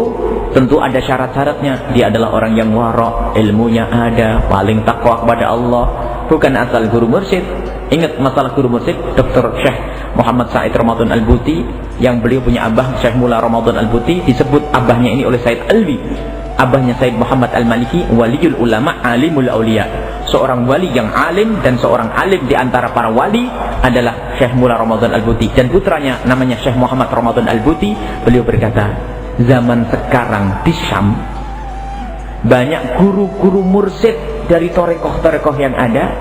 tentu ada syarat-syaratnya. Dia adalah orang yang wara', ilmunya ada, paling takwa kepada Allah. Bukan asal guru mursyid. Ingat masalah guru mursyid, Dr. Syekh Muhammad Said Ramadan Al-Buti, yang beliau punya abah Syekh Mula Ramadan Al-Buti, disebut abahnya ini oleh Said Alwi. Abahnya Said Muhammad Al-Maliki, waliul ulama, alimul aulia. Seorang wali yang alim, dan seorang alim di antara para wali adalah Syekh Mula Ramadan Al-Buti. Dan putranya namanya Syekh Muhammad Ramadan Al-Buti. Beliau berkata, zaman sekarang di Syam banyak guru-guru mursyid dari thariqah-thariqah yang ada,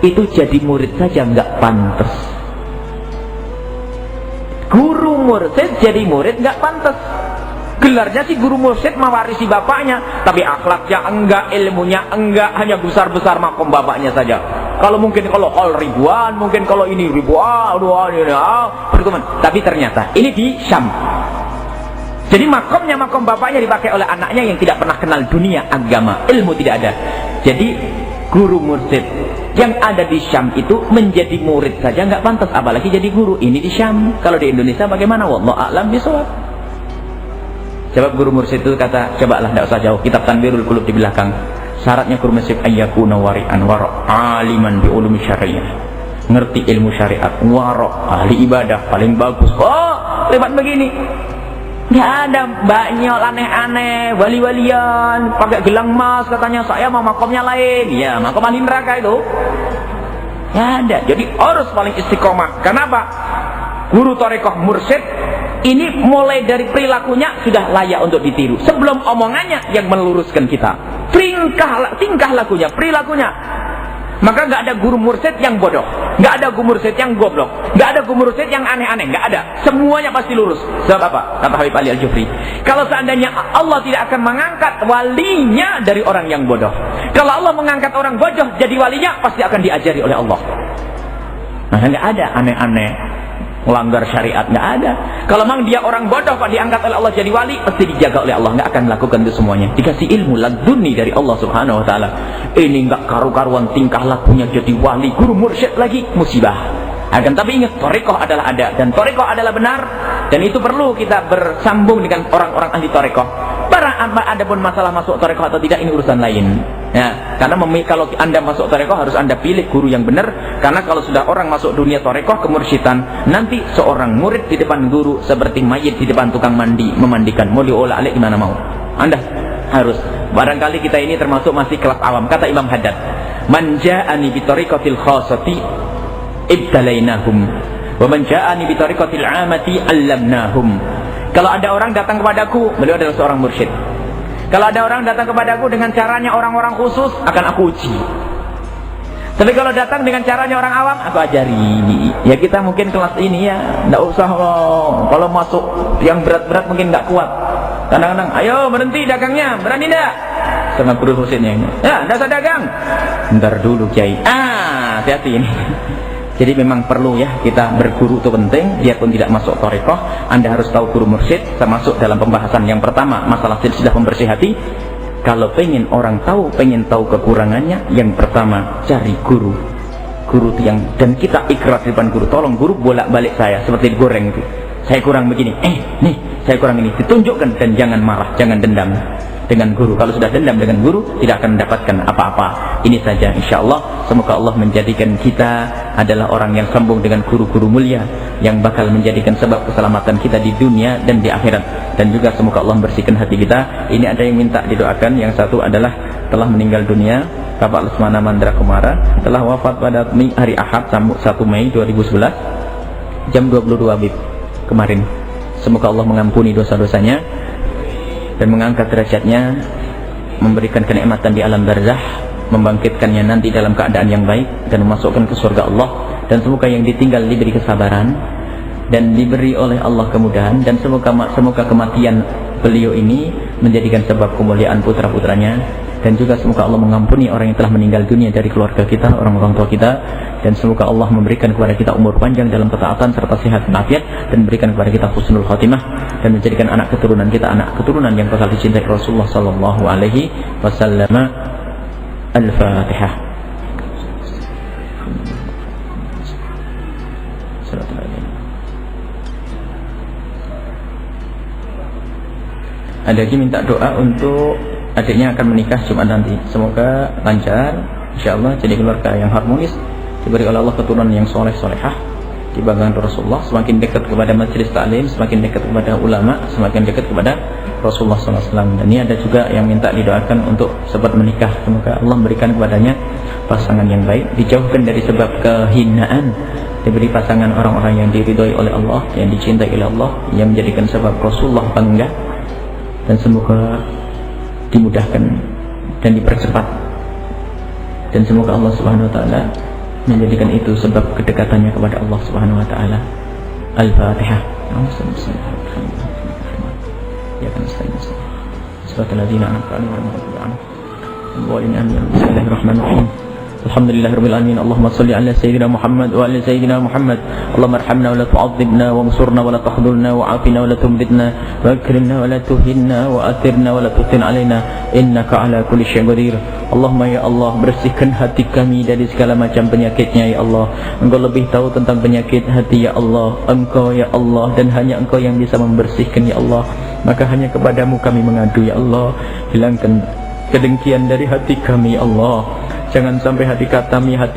itu jadi murid saja nggak pantas. Guru mursyid jadi murid nggak pantas. Gelarnya sih guru mursyid, mewarisi bapaknya, tapi akhlaknya enggak, ilmunya enggak, hanya besar-besar makom bapaknya saja. Kalau hal ribuan, mungkin kalau ini ribuan, tapi ternyata ini di Syam. Jadi makom bapaknya dipakai oleh anaknya yang tidak pernah kenal dunia agama, ilmu tidak ada. Jadi guru mursyid yang ada di Syam itu menjadi murid saja nggak pantas, apalagi jadi guru. Ini di Syam. Kalau di Indonesia bagaimana? Wallahu a'lam bishawab. Sebab guru mursyid itu kata, cobalah tidak usah jauh, kitab Tanwirul Qulub di belakang. Syaratnya guru mursyid ayyakuna wari'an wara' aliman bi ulumi syariah. Ngerti ilmu syariat, wara', ahli ibadah, paling bagus. Oh, lewat begini. Nggak ada banyak aneh-aneh, wali-walian, pakai gelang emas, katanya saya mau makomnya lain. Ya, makom ahli neraka itu. Nggak ada. Jadi harus paling istiqomah. Kenapa? Guru thariqah mursyid ini mulai dari perilakunya sudah layak untuk ditiru. Sebelum omongannya yang meluruskan kita. Tingkah lakunya, perilakunya. Maka nggak ada guru mursyid yang bodoh, nggak ada guru mursyid yang goblok, nggak ada guru mursyid yang aneh-aneh, nggak ada. Semuanya pasti lurus. Sebab apa? Kata Habib Ali Al-Jufri, kalau seandainya Allah tidak akan mengangkat walinya dari orang yang bodoh. Kalau Allah mengangkat orang bodoh jadi walinya, pasti akan diajari oleh Allah. Nah, nggak ada aneh-aneh, melanggar syariat, nggak ada. Kalau memang dia orang bodoh kok diangkat oleh Allah jadi wali, pasti dijaga oleh Allah, nggak akan melakukan itu semuanya. Dikasih ilmu laduni dari Allah Subhanahu Wa Taala. Ini nggak karu-karuan tingkah lakunya jadi wali, guru mursyid lagi, musibah. Akan tapi ingat, thariqah adalah ada, dan thariqah adalah benar, dan itu perlu kita bersambung dengan orang-orang ahli thariqah. Ada pun masalah masuk thariqah atau tidak, ini urusan lain. Ya, karena kalau Anda masuk thariqah harus Anda pilih guru yang benar. Karena kalau sudah orang masuk dunia thariqah kemursyidan, nanti seorang murid di depan guru seperti mayit di depan tukang mandi memandikan. Mau diolah alik gimana mau? Anda harus. Barangkali kita ini termasuk masih kelas awam. Kata Imam Haddad, man ja'ani bi thariqatil khassati ibtalainahum wa man ja'ani bi thariqatil 'amati 'allamnahum. Kalau ada orang datang kepadaku, beliau adalah seorang mursyid. Kalau ada orang datang kepadaku dengan caranya orang-orang khusus, akan aku uji. Tapi kalau datang dengan caranya orang awam, aku ajari. Ya kita mungkin kelas ini ya, tidak usah kalau masuk yang berat-berat mungkin nggak kuat. Kadang-kadang, ayo berhenti dagangnya, berani tidak? Sama guru Husinnya ini. Ya, tidak usah dagang. Bentar dulu Kiai. Hati-hati ini. Jadi memang perlu ya kita berguru itu penting. Biarpun tidak masuk thariqah, Anda harus tahu guru mursyid. Termasuk dalam pembahasan yang pertama masalah silsilah pembersih hati. Kalau pengen orang tahu, pengen tahu kekurangannya, yang pertama cari guru. Guru itu yang, dan kita ikrar di depan guru, tolong guru bolak-balik saya seperti digoreng itu. Saya kurang begini, nih saya kurang ini, ditunjukkan, dan jangan marah, jangan dendam dengan guru. Kalau sudah dendam dengan guru, tidak akan mendapatkan apa-apa. Ini saja insyaallah. Semoga Allah menjadikan kita adalah orang yang sambung dengan guru-guru mulia yang bakal menjadikan sebab keselamatan kita di dunia dan di akhirat. Dan juga semoga Allah membersihkan hati kita. Ini ada yang minta didoakan. Yang satu adalah telah meninggal dunia Bapak Lesmana Mandra Kumara, telah wafat pada hari Ahad 1 Mei 2011 jam 22 WIB kemarin. Semoga Allah mengampuni dosa-dosanya dan mengangkat derajatnya, memberikan kenikmatan di alam barzah, membangkitkannya nanti dalam keadaan yang baik dan memasukkan ke surga Allah. Dan semoga yang ditinggal diberi kesabaran dan diberi oleh Allah kemudahan, dan semoga kematian beliau ini menjadikan sebab kemuliaan putra-putranya. Dan juga semoga Allah mengampuni orang yang telah meninggal dunia dari keluarga kita, orang-orang tua kita. Dan semoga Allah memberikan kepada kita umur panjang dalam ketaatan serta sehat dan afiat, dan memberikan kepada kita husnul khotimah, dan menjadikan anak keturunan kita anak keturunan yang bakal dicintai Rasulullah sallallahu alaihi wasallam. Al-Fatihah. Ada lagi minta doa untuk adiknya akan menikah Jumat nanti. Semoga lancar, insyaallah, jadi keluarga yang harmonis, diberi oleh Allah keturunan yang soleh-solehah, dibanggakan Rasulullah, semakin dekat kepada majelis taklim, semakin dekat kepada ulama, semakin dekat kepada Rasulullah SAW. Dan ini ada juga yang minta didoakan untuk sempat menikah. Semoga Allah memberikan kepadanya pasangan yang baik, dijauhkan dari sebab kehinaan, diberi pasangan orang-orang yang diridhoi oleh Allah, yang dicintai oleh Allah, yang menjadikan sebab Rasulullah bangga. Dan semoga dimudahkan dan dipercepat, dan semoga Allah Subhanahu wa taala menjadikan itu sebab kedekatannya kepada Allah Subhanahu wa taala. Al-Fatihah. Ya kan Bismillahirrahmanirrahim. Alhamdulillahirabbil alamin. Allahumma shalli ala sayyidina Muhammad wa ala sayyidina Muhammad. Allahumma arhamna wa la tu'adzibna wa ansurna wa la tahdhurna wa afina wa la tumridna wa akrimna wa la tuhinna wa athirna wa la tutin alaina innaka ala kulli syai'in qadir. Allahumma ya Allah, bersihkan hati kami dari segala macam penyakitnya ya Allah. Engkau lebih tahu tentang penyakit hati ya Allah. Engkau ya Allah, dan hanya Engkau yang bisa membersihkan ya Allah. Maka hanya kepadamu kami mengadu ya Allah. Hilangkan kedengkian dari hati kami ya Allah. Jangan sampai hati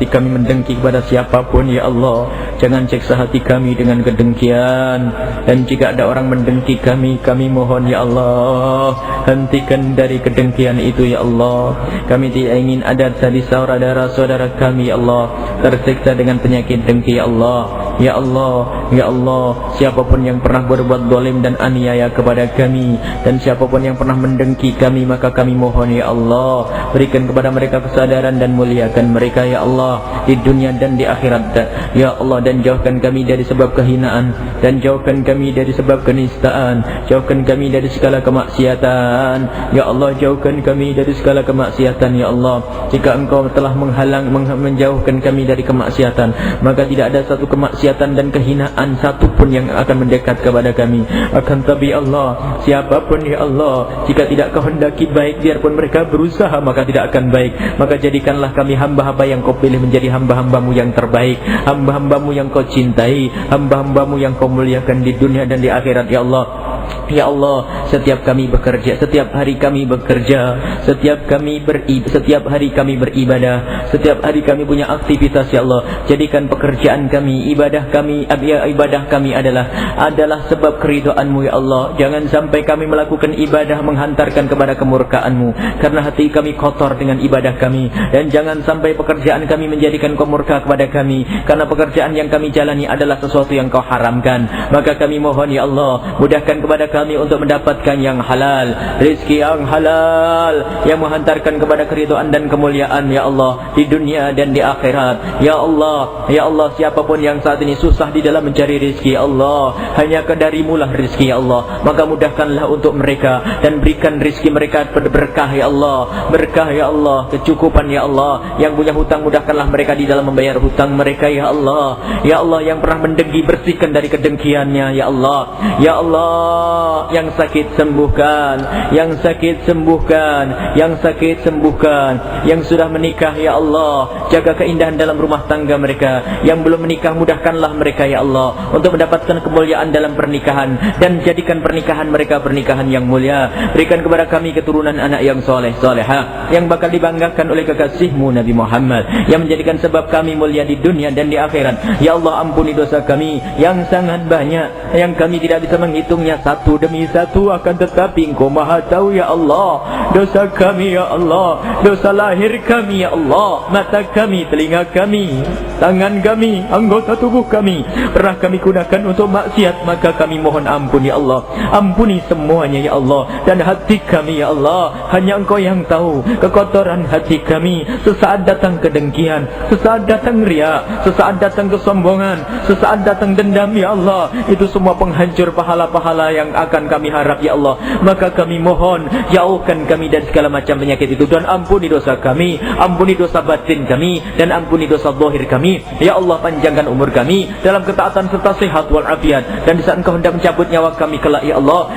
kami mendengki kepada siapapun ya Allah. Jangan siksa hati kami dengan kedengkian. Dan jika ada orang mendengki kami mohon ya Allah, hentikan dari kedengkian itu ya Allah. Kami tidak ingin ada dari saudara-saudara kami ya Allah tersiksa dengan penyakit dengki ya Allah. Ya Allah, ya Allah, siapapun yang pernah berbuat zalim dan aniaya kepada kami, dan siapapun yang pernah mendengki kami, maka kami mohon ya Allah, berikan kepada mereka kesadaran dan muliakan mereka ya Allah di dunia dan di akhirat ya Allah. Dan jauhkan kami dari sebab kehinaan, dan jauhkan kami dari sebab kenistaan, jauhkan kami dari segala kemaksiatan ya Allah. Jauhkan kami dari segala kemaksiatan ya Allah. Jika Engkau telah menjauhkan kami dari kemaksiatan, maka tidak ada satu kemaksiatan dan kehinaan satupun yang akan mendekat kepada kami. Akan tapi Allah, siapapun ya Allah, jika tidak Kau hendaki baik, biarpun mereka berusaha, maka tidak akan baik. Maka jadikanlah kami hamba-hamba yang Kau pilih menjadi hamba-hambamu yang terbaik, hamba-hambamu yang Kau cintai, hamba-hambamu yang Kau muliakan di dunia dan di akhirat ya Allah. Ya Allah, setiap kami bekerja, setiap hari kami bekerja, setiap hari kami beribadah, setiap hari kami punya aktivitas ya Allah. Jadikan pekerjaan kami, ibadah kami adalah sebab keridhaan-Mu ya Allah. Jangan sampai kami melakukan ibadah menghantarkan kepada kemurkaan-Mu, karena hati kami kotor dengan ibadah kami. Dan jangan sampai pekerjaan kami menjadikan Kau murka kepada kami, karena pekerjaan yang kami jalani adalah sesuatu yang Kau haramkan. Maka kami mohon ya Allah, mudahkan kepada kami untuk mendapatkan yang halal, rezeki yang halal yang menghantarkan kepada keridhaan dan kemuliaan ya Allah di dunia dan di akhirat. Ya Allah, ya Allah, siapapun yang saat ini susah di dalam mencari rezeki ya Allah, hanya kedarimu lah rezeki ya Allah, maka mudahkanlah untuk mereka dan berikan rezeki mereka berkah ya Allah, berkah ya Allah, kecukupan ya Allah. Yang punya hutang mudahkanlah mereka di dalam membayar hutang mereka ya Allah. Ya Allah, yang pernah mendengki bersihkan dari kedengkiannya ya Allah. Ya Allah, yang sakit sembuhkan, yang sakit sembuhkan, yang sakit sembuhkan, yang sudah menikah ya Allah jaga keindahan dalam rumah tangga mereka, yang belum menikah mudahkanlah mereka ya Allah untuk mendapatkan kemuliaan dalam pernikahan dan jadikan pernikahan mereka pernikahan yang mulia. Berikan kepada kami keturunan anak yang soleh solehah yang bakal dibanggakan oleh kekasihmu Nabi Muhammad, yang menjadikan sebab kami mulia di dunia dan di akhirat. Ya Allah, ampuni dosa kami yang sangat banyak, yang kami tidak bisa menghitungnya satu demi satu, akan tetapi Engkau Maha tahu ya Allah dosa kami ya Allah, dosa lahir kami ya Allah, mata kami, telinga kami, tangan kami, anggota tubuh kami pernah kami gunakan untuk maksiat, maka kami mohon ampun ya Allah. Ampuni semuanya ya Allah. Dan hati kami ya Allah, hanya Engkau yang tahu kekotoran hati kami. Sesaat datang kedengkian, sesaat datang riya, sesaat datang kesombongan, sesaat datang dendam ya Allah, itu semua penghancur pahala-pahala yang akan kami harap ya Allah. Maka kami mohon jauhkan kami dari segala macam penyakit itu, dan ampuni dosa kami, ampuni dosa batin kami, dan ampuni dosa zahir kami ya Allah. Panjangkan umur kami dalam ketaatan serta sehat walafiat, dan di saat Engkau hendak mencabut nyawa kami kelak ya Allah,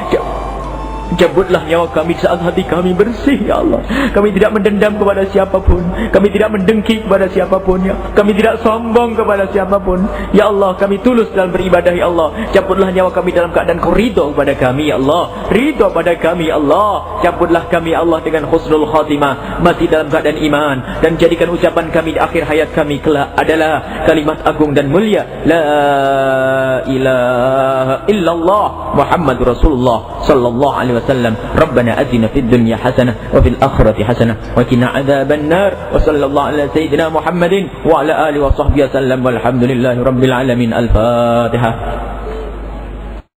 cabutlah nyawa kami saat hati kami bersih ya Allah. Kami tidak mendendam kepada siapapun, kami tidak mendengki kepada siapapun ya. Kami tidak sombong kepada siapapun ya Allah. Kami tulus dalam beribadah ya Allah. Cabutlah nyawa kami dalam keadaan Kau ridho kepada kami ya Allah, ridho pada kami ya Allah. Cabutlah kami ya Allah dengan husnul khatimah, masih dalam keadaan iman, dan jadikan ucapan kami di akhir hayat kami kelak adalah kalimat agung dan mulia, la ilaha illallah Muhammadur Rasulullah sallallahu alaihi wasallam. Rabbana atina fid dunya hasanah wa fil akhirati hasanah wa qina adzaban nar. Wa sallallahu ala sayyidina Muhammadin wa ala alihi wa sahbihi wasallam walhamdulillahi rabbil alamin. Al-Fatihah.